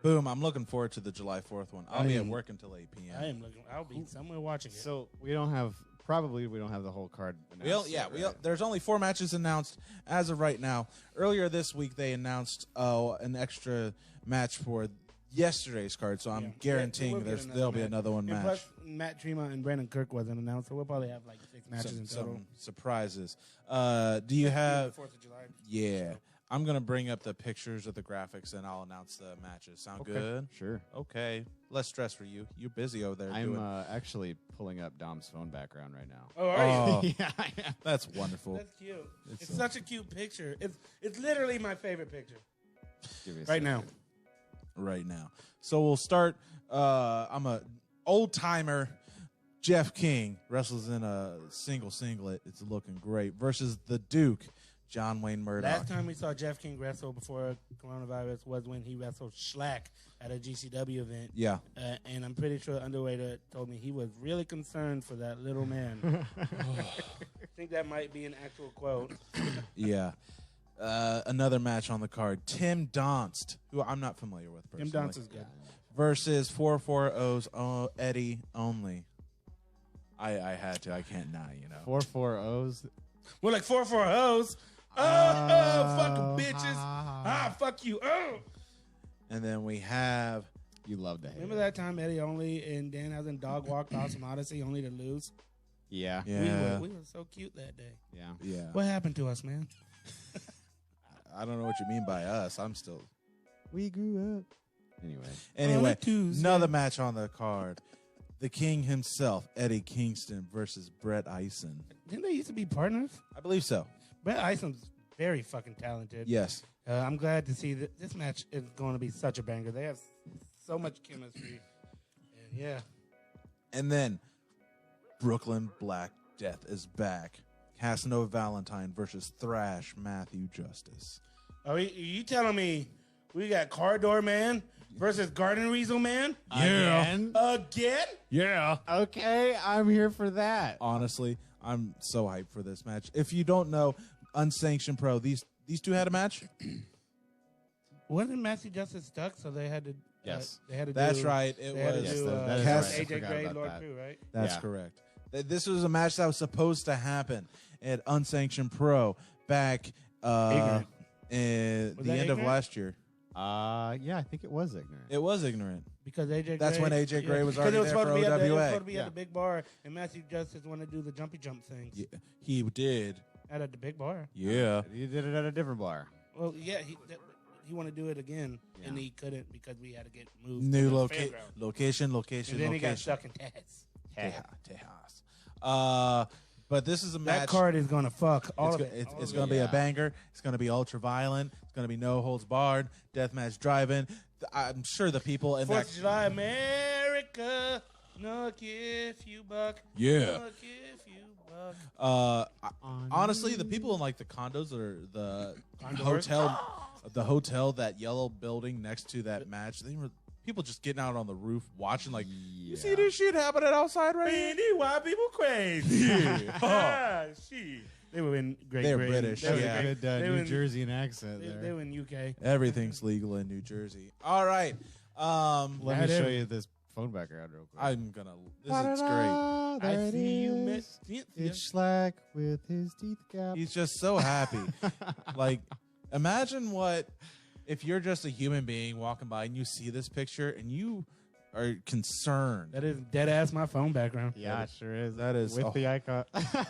Boom. I'm looking forward to the July 4th one. I'll be at work until 8 p.m. I am looking. I'll be somewhere watching it. So we don't have the whole card announced. There's only 4 matches announced as of right now. Earlier this week, they announced an extra match for yesterday's card, so I'm guaranteeing there'll be another one match. Plus, Matt Tremont and Brandon Kirk wasn't announced, so we'll probably have like 6 matches in total. Some surprises. Do you have? 4th of July. Yeah. I'm going to bring up the pictures of the graphics, and I'll announce the matches. Sound good? Sure. Okay. Less stress for you. You're busy over there. I'm actually pulling up Dom's phone background right now. Oh, are you? Yeah, I am. That's wonderful. That's cute. It's such a cute picture. It's literally my favorite picture. Give me a Right now. Right now. So we'll start. I'm a old-timer. Jeff King wrestles in a singlet. It's looking great. Versus the Duke, John Wayne Murdoch. Last time we saw Jeff King wrestle before coronavirus was when he wrestled Schlack at a GCW event. Yeah. And I'm pretty sure Underwater told me he was really concerned for that little man. I think that might be an actual quote. Yeah. Another match on the card. Tim Donst, who I'm not familiar with personally. Tim Donst is good. Versus 440's Eddie Only. I had to. I can't now, 440's. We're like 440's. Fuck bitches. Fuck you. Oh. And then we have. You love that. Remember that time Eddie Only and Danhausen dog walked Awesome Odyssey only to lose? Yeah. We were so cute that day. Yeah. What happened to us, man? I don't know what you mean by us. I'm still. We grew up. Anyway, another match on the card. The King himself, Eddie Kingston versus Brett Eisen. Didn't they used to be partners? I believe so. Brett Eisen's very fucking talented. Yes. I'm glad to see that this match is going to be such a banger. They have so much chemistry. And yeah. And then Brooklyn Black Death is back. Casanova Valentine versus Thrash Matthew Justice. Are you telling me we got Car Door Man versus Garden Weasel Man? Yeah. Again? Yeah. Okay, I'm here for that. Honestly, I'm so hyped for this match. If you don't know, Unsanctioned Pro, these two had a match? Wasn't Matthew Justice stuck, so they had to... Yes. They had to That's do, right. It they had was. to do, that is right. AJ Gray, Lord that. Crew, right? That's correct. This was a match that was supposed to happen at Unsanctioned Pro back in the end of last year. Yeah, I think it was ignorant. It was ignorant. Because AJ That's Gray, when AJ Gray was already there for OWA. It was supposed to be at Yeah. the big bar, and Matthew Justice wanted to do the jumpy jump things. Yeah, he did. At the big bar. Yeah. You did it at a different bar. Well, yeah, he wanted to do it again, and he couldn't because we had to get moved. New to the location. And then he got stuck in Texas. Tejas. But this is a match. That card is gonna fuck all of it. It's gonna be a banger. It's gonna be ultra violent. It's gonna be no holds barred. Deathmatch drive-in. I'm sure the people in 4th of July, America. No if you buck. Yeah. No if you buck. Honestly, the people in like the condos or the Condors? hotel, that yellow building next to that match, they were people just getting out on the roof watching. Like, you see this shit happening outside right here? Randy, why people crazy? Shit. They were in Great They're Britain. British. That was Yeah. a good They were New in- Jersey accent there. They were in UK. Everything's legal in New Jersey. All right. Let me show you this phone background real quick. I'm gonna. This is great. There I it see you, is. Miss Cynthia. It's Schlack with his teeth gap. He's just so happy. Like, imagine what if you're just a human being walking by and you see this picture and you are concerned. That is dead ass my phone background. Yeah, it sure is. That is with the icon.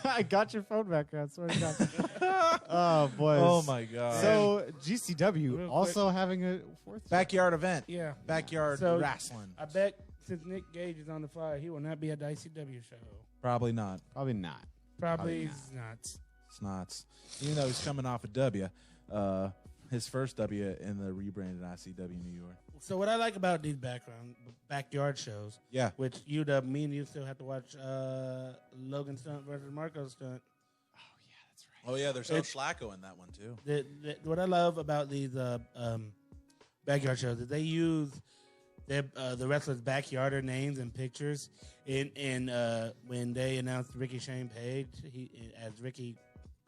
I got your phone background. Swear to God. Oh boy. Oh my god. So GCW Real also having a 4th backyard event. Yeah. Backyard So- wrestling. I bet since Nick Gage is on the fly, he will not be at the ICW show. Probably not. Probably not. Probably not. It's not. Even though he's coming off a W. His first W in the rebranded ICW New York. So what I like about these backyard shows, Yeah. which me and you still have to watch Logan Stunt versus Marco Stunt. Oh yeah, there's It's- Schlacko in that one too. What I love about these backyard shows is they use the wrestlers' backyarder names and pictures. And when they announced Ricky Shane Page as Ricky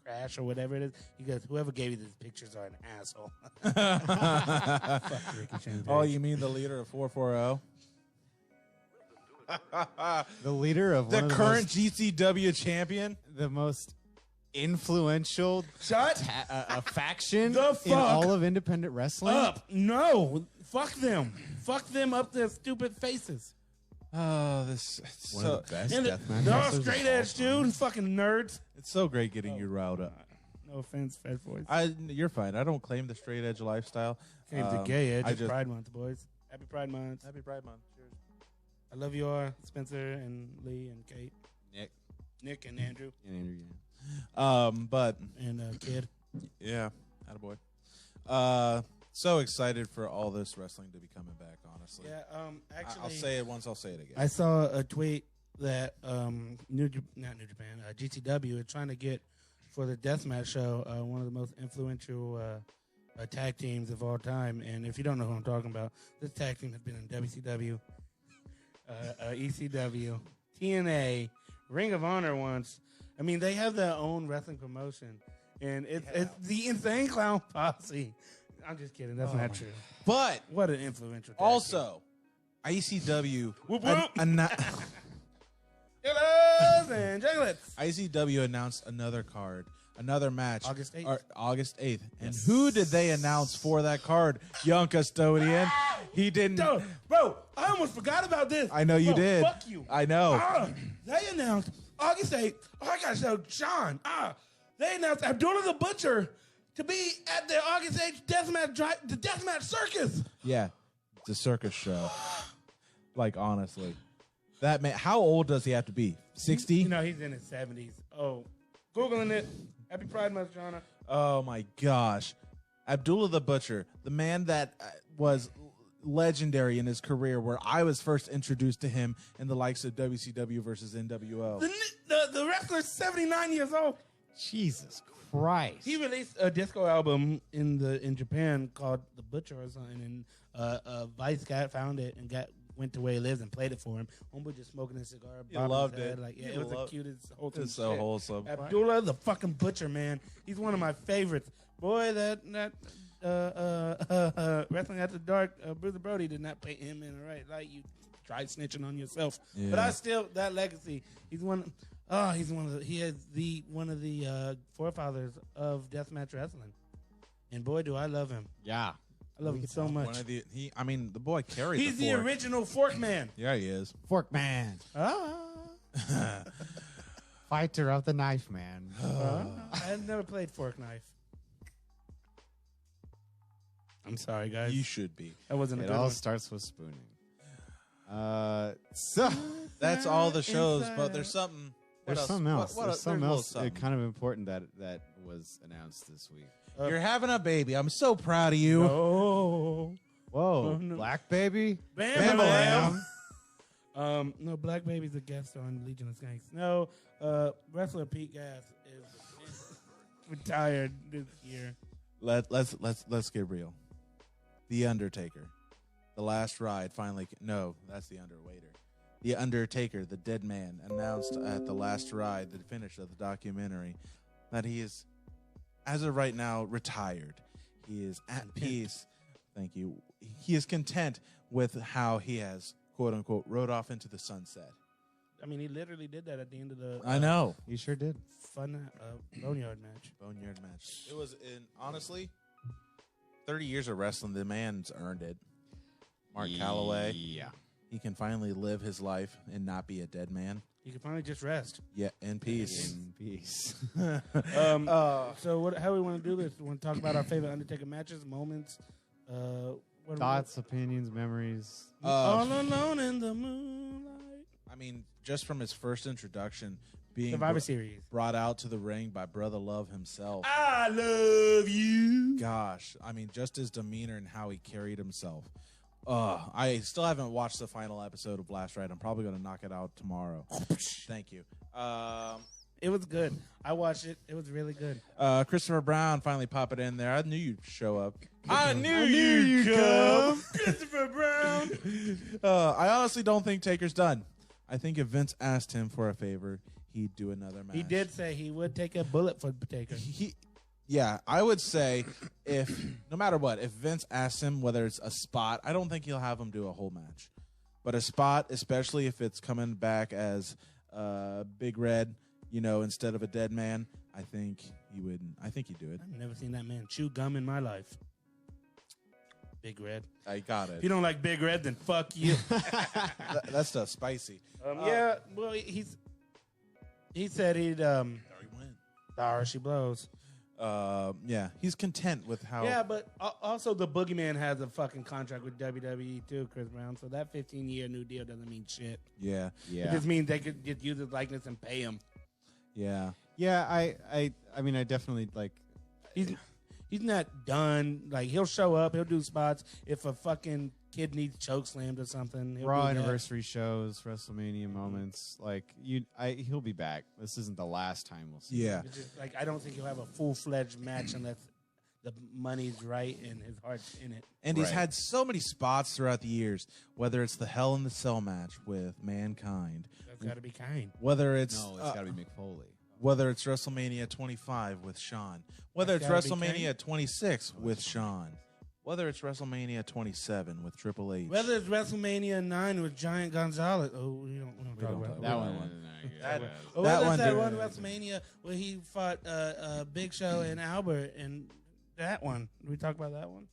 Crash or whatever it is, he goes, "Whoever gave you these pictures are an asshole." Fuck Ricky Shane Page. Oh, you mean the leader of 440? The leader of The one of current GCW champion? the most influential Shut faction The in fuck all of independent wrestling. up! No, fuck them. Fuck them up their stupid faces. Oh, this it's One so, of the best And deathmatch they're all wrestlers of straight all edge time. dudes, fucking nerds. it's so great getting you riled up. No offense, Fed Boys. You're fine. I don't claim the straight edge lifestyle. Came to gay edge. I It's just Pride Month, boys. Happy Pride Month. Happy Pride Month. Cheers. I love you all, Spencer and Lee and Kate, Nick Nick and Andrew and Andrew. Yeah. But and Kid. yeah, attaboy. So excited for all this wrestling to be coming back. Honestly, Yeah. Actually, I'll say it once. I'll say it again. I saw a tweet that GTW is trying to get for the deathmatch show one of the most influential tag teams of all time. And if you don't know who I'm talking about, this tag team has been in WCW, ECW, TNA, Ring of Honor once. I mean, they have their own wrestling promotion, and it's the Insane Clown Posse. I'm just kidding. That's not true. But What an influential tag also, ICW. Whoop, whoop. Killers and Jugglets. ICW announced another card, another match. August 8th. Or August 8th. And who did they announce for that card? Young Custodian. He didn't. Dude, bro, I almost forgot about this. I know you Bro, did. Fuck you. I know. They announced August 8th. Oh, I gotta show Sean. They announced Abdullah the Butcher to be at the August 8th the Deathmatch Circus. Yeah. It's a circus show. Like, honestly. That man, how old does he have to be? 60? You know, he's in his 70s. Oh, Googling it. Happy Pride Month, Jonna. Oh my gosh. Abdullah the Butcher, the man that was legendary in his career, where I was first introduced to him in the likes of WCW versus NWO. The wrestler's 79 years old. Jesus Christ. He released a disco album in Japan called The Butcher or something, and Vice found it and went to where he lives and played it for him. Homeboy just smoking a cigar. He loved it. Like, yeah, it was the cutest, wholesome It's so shit. wholesome. Abdullah the fucking Butcher, man. He's one of my favorites. Boy, that Wrestling After Dark, Bruiser Brody did not pay him in the right light. You tried snitching on yourself. Yeah. But I still, that legacy, he's one of the forefathers of deathmatch wrestling. And boy, do I love him. Yeah. I love him so much. The boy carried He's the the fork. original fork man. Yeah, he is. Fork man. Fighter of the knife man. I've never played fork knife. I'm sorry, guys. You should be. That wasn't a It good all one. starts with spooning. So That's all the shows, but there's something There's something else. There's something else kind of important that was announced this week. You're having a baby. I'm so proud of you. No. Whoa, no. Black Baby? Bam. No, Black Baby's a guest on Legion of Skanks. No, wrestler Pete Gas is retired this year. Let's get real. The Undertaker, the last ride finally. No, that's the Underwaiter. The Undertaker, the dead man, announced at the last ride, the finish of the documentary, that he is, as of right now, retired. He is at peace. Thank you. He is content with how he has, quote unquote, rode off into the sunset. I mean, he literally did that at the end of the. I know. He sure did. Fun Boneyard match. Boneyard match. It was, honestly, 30 years of wrestling, the man's earned it. Mark Calloway. Yeah. He can finally live his life and not be a dead man. He can finally just rest. Yeah, in peace. In peace. So how we want to do this? We want to talk about our favorite Undertaker matches, moments, thoughts, opinions, memories. All alone in the moonlight. I mean, just from his first introduction, being Survivor Series brought out to the ring by Brother Love himself. I love you. Gosh, I mean, just his demeanor and how he carried himself. I still haven't watched the final episode of Blast Ride. I'm probably going to knock it out tomorrow. Thank you. It was good. I watched it. It was really good. Christopher Brown finally popping in there. I knew you'd show up. I knew you'd come. Christopher Brown. I honestly don't think Taker's done. I think if Vince asked him for a favor, he'd do another match. He did say he would take a bullet for Taker. Yeah, I would say no matter what, if Vince asks him whether it's a spot, I don't think he'll have him do a whole match. But a spot, especially if it's coming back as Big Red, instead of a dead man, I think he would. I think he'd do it. I've never seen that man chew gum in my life. Big Red. I got it. If you don't like Big Red, then fuck you. That stuff's spicy. Yeah, well, he said he'd. She blows. Yeah, he's content with how. Yeah, but also the Boogeyman has a fucking contract with WWE too, Chris Brown. So that 15-year new deal doesn't mean shit. Yeah. It just means they could just use his likeness and pay him. Yeah. Yeah, I mean, I definitely like. He's not done. Like, he'll show up, he'll do spots. If a fucking kid needs choke slammed or something, Raw anniversary shows, WrestleMania moments, he'll be back. This isn't the last time we'll see him. It's just, I don't think he'll have a full-fledged match unless the money's right and his heart's in it. And he's had so many spots throughout the years, whether it's the Hell in the Cell match with Mankind. That's got to be kind. Whether it's got to be Mick Foley. Whether it's WrestleMania 25 with Shawn. Whether it's WrestleMania 26 with Shawn. Whether it's WrestleMania 27 with Triple H. Whether it's WrestleMania 9 with Giant Gonzalez. Oh, we don't talk about that one. That one WrestleMania where he fought Big Show and Albert, and that one. Did we talk about that one?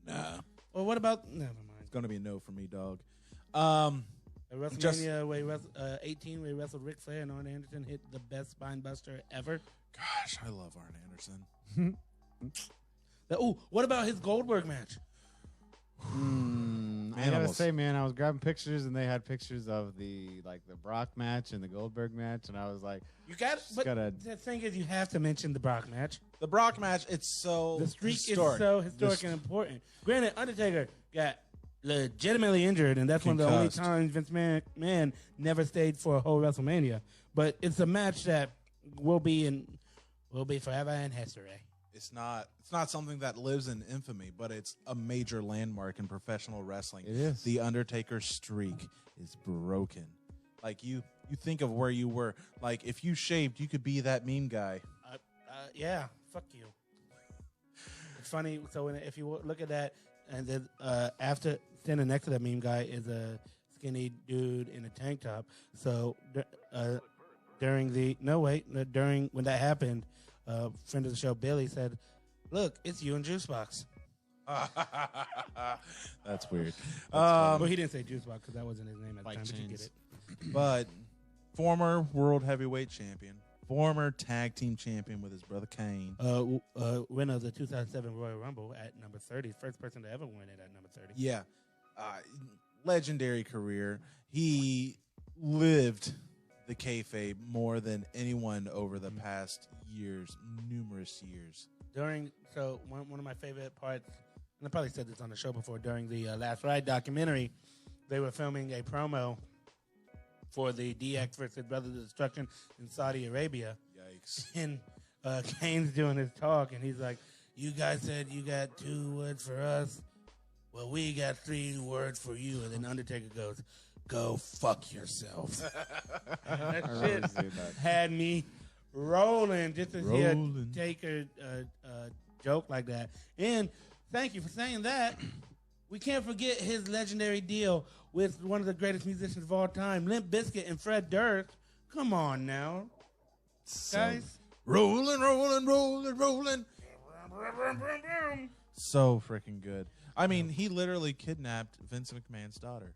Nah. Well, what about? Never mind. It's gonna be a no for me, dog. WrestleMania 18, where he wrestled Ric Flair and Arn Anderson hit the best spine buster ever. Gosh, I love Arn Anderson. What about his Goldberg match? I gotta say, man, I was grabbing pictures and they had pictures of the Brock match and the Goldberg match, and I was like, the thing is, you have to mention the Brock match. The Brock match, the streak is so historic and important. Granted, Undertaker got legitimately injured, and that's one of the only times Vince McMahon never stayed for a whole WrestleMania. But it's a match that will be forever in history. It's not something that lives in infamy, but it's a major landmark in professional wrestling. It is. The Undertaker's streak is broken. Like, you think of where you were. Like, if you shaved, you could be that meme guy. Yeah, fuck you. It's funny. So if you look at that, and then after standing next to that meme guy is a skinny dude in a tank top. So during when that happened, friend of the show Billy said, "Look, it's you and Juicebox." That's weird. Well, he didn't say Juicebox because that wasn't his name at the time. But you get it. But former world heavyweight champion, former tag team champion with his brother Kane, winner of the 2007 Royal Rumble at number 30, first person to ever win it at number 30. Yeah, legendary career. He lived the kayfabe more than anyone over the past years, numerous years. One of my favorite parts, and I probably said this on the show before, during the Last Ride documentary, they were filming a promo for the DX versus Brothers of Destruction in Saudi Arabia. Yikes. And Kane's doing his talk, and he's like, you guys said you got 2 words for us. Well, we got 3 words for you. And then Undertaker goes, go fuck yourself. That shit had me rolling just to hear Taker joke like that. And thank you for saying that. We can't forget his legendary deal with one of the greatest musicians of all time, Limp Bizkit and Fred Durst. Come on now, guys. Rolling. So freaking good. I mean, he literally kidnapped Vince McMahon's daughter.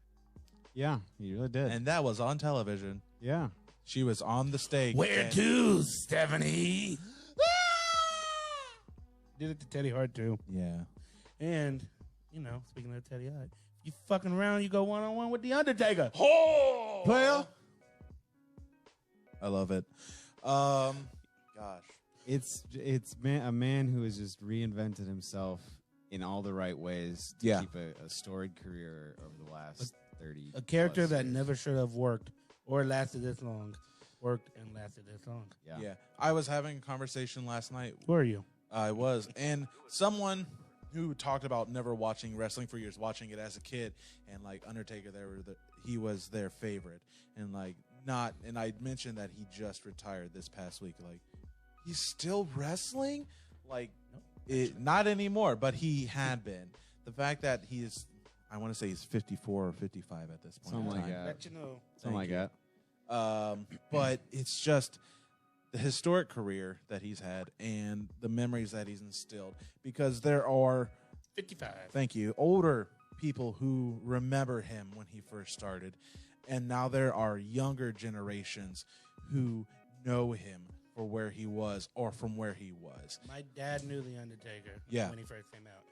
Yeah, he really did. And that was on television. Yeah. She was on the stage. Where to, Stephanie? Did it to Teddy Hart, too. Yeah. And, speaking of Teddy Hart, you fucking around, you go one-on-one with The Undertaker. Oh! Well, I love it. Gosh. It's a man who has just reinvented himself in all the right ways to keep a storied career over the last 30 A character that years. never should have worked or lasted this long. Worked and lasted this long. Yeah. I was having a conversation last night. Where are you? I was. And someone who talked about never watching wrestling for years, watching it as a kid, and like Undertaker, he was their favorite. And and I mentioned that he just retired this past week. Like, he's still wrestling? Like, not anymore, but he had been. The fact that I want to say he's 54 or 55 at this point. Something like that. Let you know. Something like that. But it's just the historic career that he's had and the memories that he's instilled, because there are 55. Thank you. Older people who remember him when he first started, and now there are younger generations who know him for where he was or from where he was. My dad knew The Undertaker when he first came out.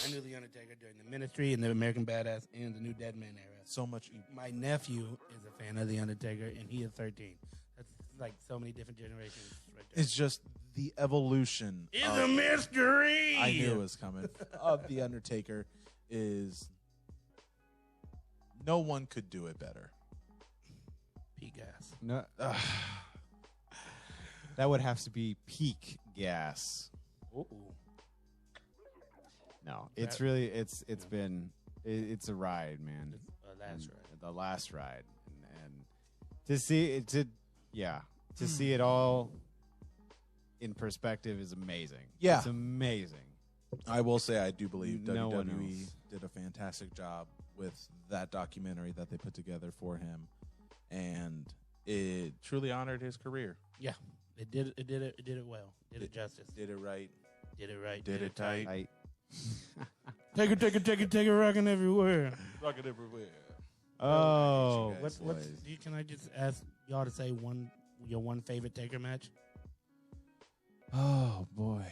I knew The Undertaker during the Ministry and the American Badass and the New Dead Man era. So much. My nephew is a fan of The Undertaker, and he is 13. That's like so many different generations right there. It's just the evolution. It's a mystery. I knew it was coming. Of The Undertaker is no one could do it better. Peak gas. No, that would have to be peak gas. Ooh. No, it's really it's a ride, man. The last ride, and to see it to see it all in perspective is amazing. Yeah, it's amazing. I will say I do believe No one WWE else did a fantastic job with that documentary that they put together for him, and it truly honored his career. Yeah, it did it well. Did it justice. Did it right. Did it right. Did it tight. Take it, rocking everywhere. Rocking everywhere. Oh, what's can I just ask y'all to say your one favorite Taker match? Oh boy.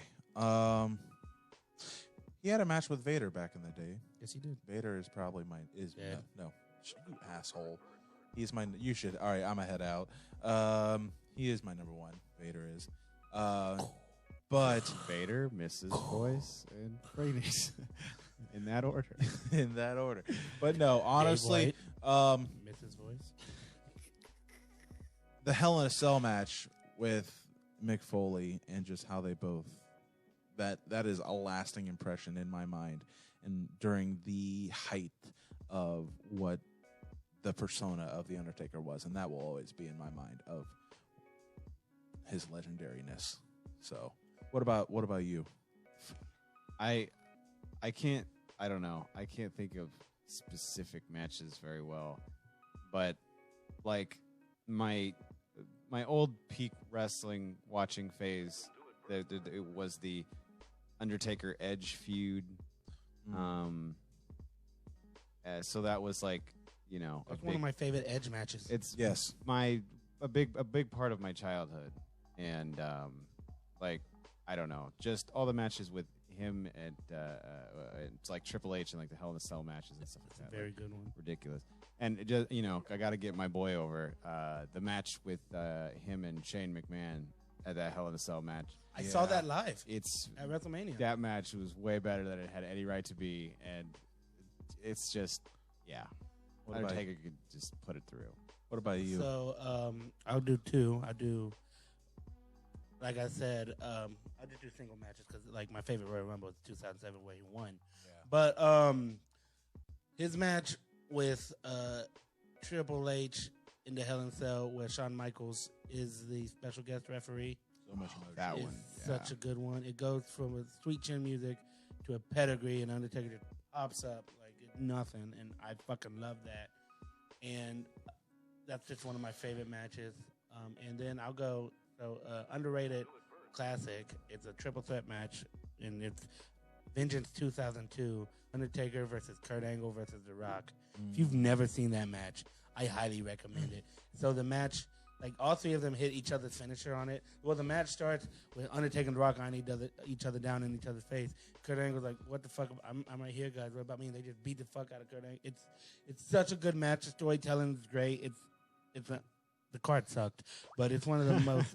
He had a match with Vader back in the day. Yes, he did. Vader is probably you asshole. He's my. You should. All right, I'm a head out. He is my number one. Vader is. But Vader, Mrs. Voice, and Freydis. In that order. In that order. But no, honestly, Mrs. Voice. The Hell in a Cell match with Mick Foley and just how they both that is a lasting impression in my mind, and during the height of what the persona of The Undertaker was, and that will always be in my mind of his legendariness. So what about you? I don't know. I can't think of specific matches very well, but like my old peak wrestling watching phase, it was the Undertaker Edge feud. So that was like, that's one of my favorite Edge matches. It's yes, a big part of my childhood, and like I don't know, just all the matches with him and it's like Triple H and like the Hell in a Cell matches and stuff like that. Very good one. Ridiculous. And it just I got to get my boy over the match with him and Shane McMahon at that Hell in a Cell match. I saw that live. It's at WrestleMania. That match was way better than it had any right to be, and it's just Undertaker could just put it through. What about you? So I'll do two. I do, like I said, I'll just do single matches because like my favorite Royal Rumble was 2007 where he won. Yeah. But his match with Triple H in the Hell in a Cell where Shawn Michaels is the special guest referee. So much emotion. That one. Such a good one. It goes from a sweet chin music to a pedigree, and Undertaker just pops up like it's nothing, and I fucking love that. And that's just one of my favorite matches. And then I'll go underrated classic. It's a triple threat match, and it's Vengeance 2002, Undertaker versus Kurt Angle versus The Rock. If you've never seen that match, I highly recommend it. So the match, like all three of them hit each other's finisher on it. Well, the match starts with Undertaker and The Rock eyeing each other down in each other's face. Kurt Angle's like, "What the fuck? I'm right here, guys. What about me?" And they just beat the fuck out of Kurt Angle. It's such a good match. The storytelling is great. The card sucked, but it's one of the most.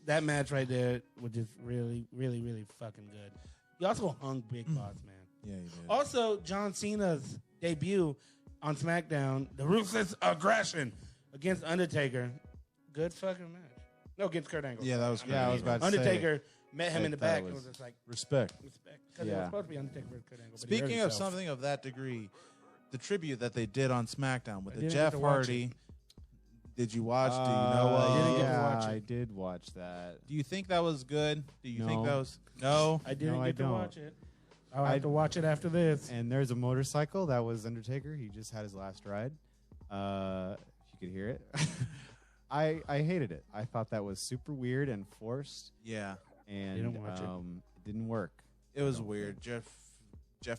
That match right there was just really, really, really fucking good. He also hung Big Boss, man. Yeah, he did. Also, John Cena's debut on SmackDown, the Ruthless Aggression against Undertaker. Good fucking match. No, against Kurt Angle. Yeah, that was great. I was about to Undertaker say, met him in the back. It was just like respect. Because it was supposed to be Undertaker versus Kurt Angle. Speaking of something of that degree, the tribute that they did on SmackDown with the Jeff Hardy. Did you watch? Do you know? I did watch that. Do you think that was good? Do you think that was no? I didn't get to watch it. I'll have to watch it after this. And there's a motorcycle that was Undertaker. He just had his last ride. If you could hear it. I hated it. I thought that was super weird and forced. Yeah. And it didn't work. It was weird. Jeff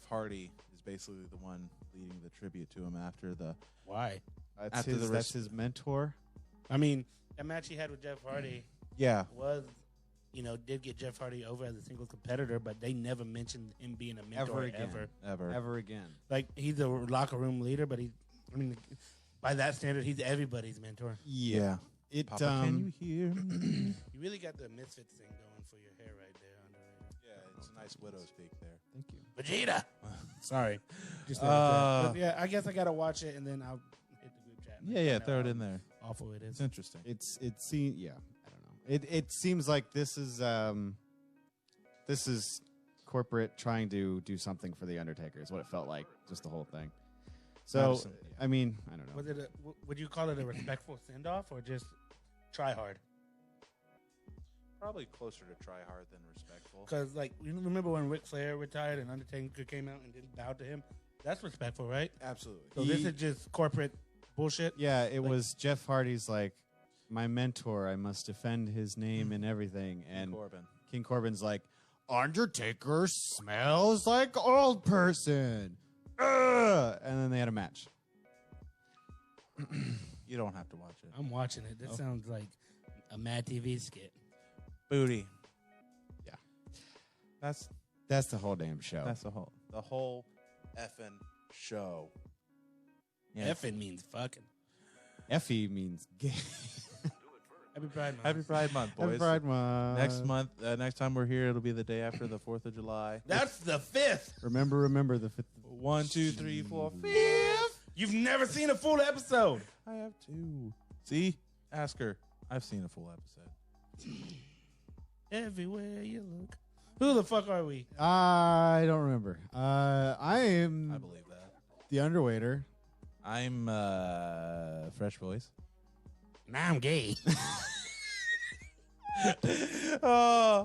Hardy is basically the one leading the tribute to him after the why? That's his mentor. I mean, that match he had with Jeff Hardy was did get Jeff Hardy over as a single competitor, but they never mentioned him being a mentor ever again. Like he's a locker room leader, but by that standard, he's everybody's mentor. Yeah. Papa, can you hear me? You really got the Misfits thing going for your hair right there. Yeah, it's a nice widow's peak there. Thank you. Vegeta. Sorry. Just yeah, I guess I gotta watch it and then I'll hit the group chat. Yeah, throw it in there. Awful it is. It's interesting. I don't know. It seems like this is corporate trying to do something for the Undertaker. Is what it felt like. Just the whole thing. So I mean, I don't know. Was it? Would you call it a respectful send off or just try hard? Probably closer to try hard than respectful. Because like you remember when Ric Flair retired and Undertaker came out and didn't bow to him? That's respectful, right? Absolutely. So this is just corporate bullshit. Yeah, it was Jeff Hardy's like my mentor. I must defend his name and everything. And King Corbin's like, Undertaker smells like old person. And then they had a match. You don't have to watch it. I'm watching it. This sounds like a Mad TV skit. Booty. Yeah. That's the whole damn show. That's the whole effing show. Yeah. Effing means fucking. Effie means gay. Happy Pride Month. Happy Pride Month, boys. Happy Pride Month. Next time we're here, it'll be the day after the 4th of July. That's the 5th. Remember the 5th. 1, 2, 3, 4, 5th. You've never seen a full episode. I have too. See? Ask her. I've seen a full episode. Everywhere you look. Who the fuck are we? I don't remember. I believe that. The Underwaiter. I'm Fresh Voice. Now I'm gay.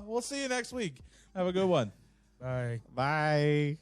We'll see you next week. Have a good one. Bye. Bye.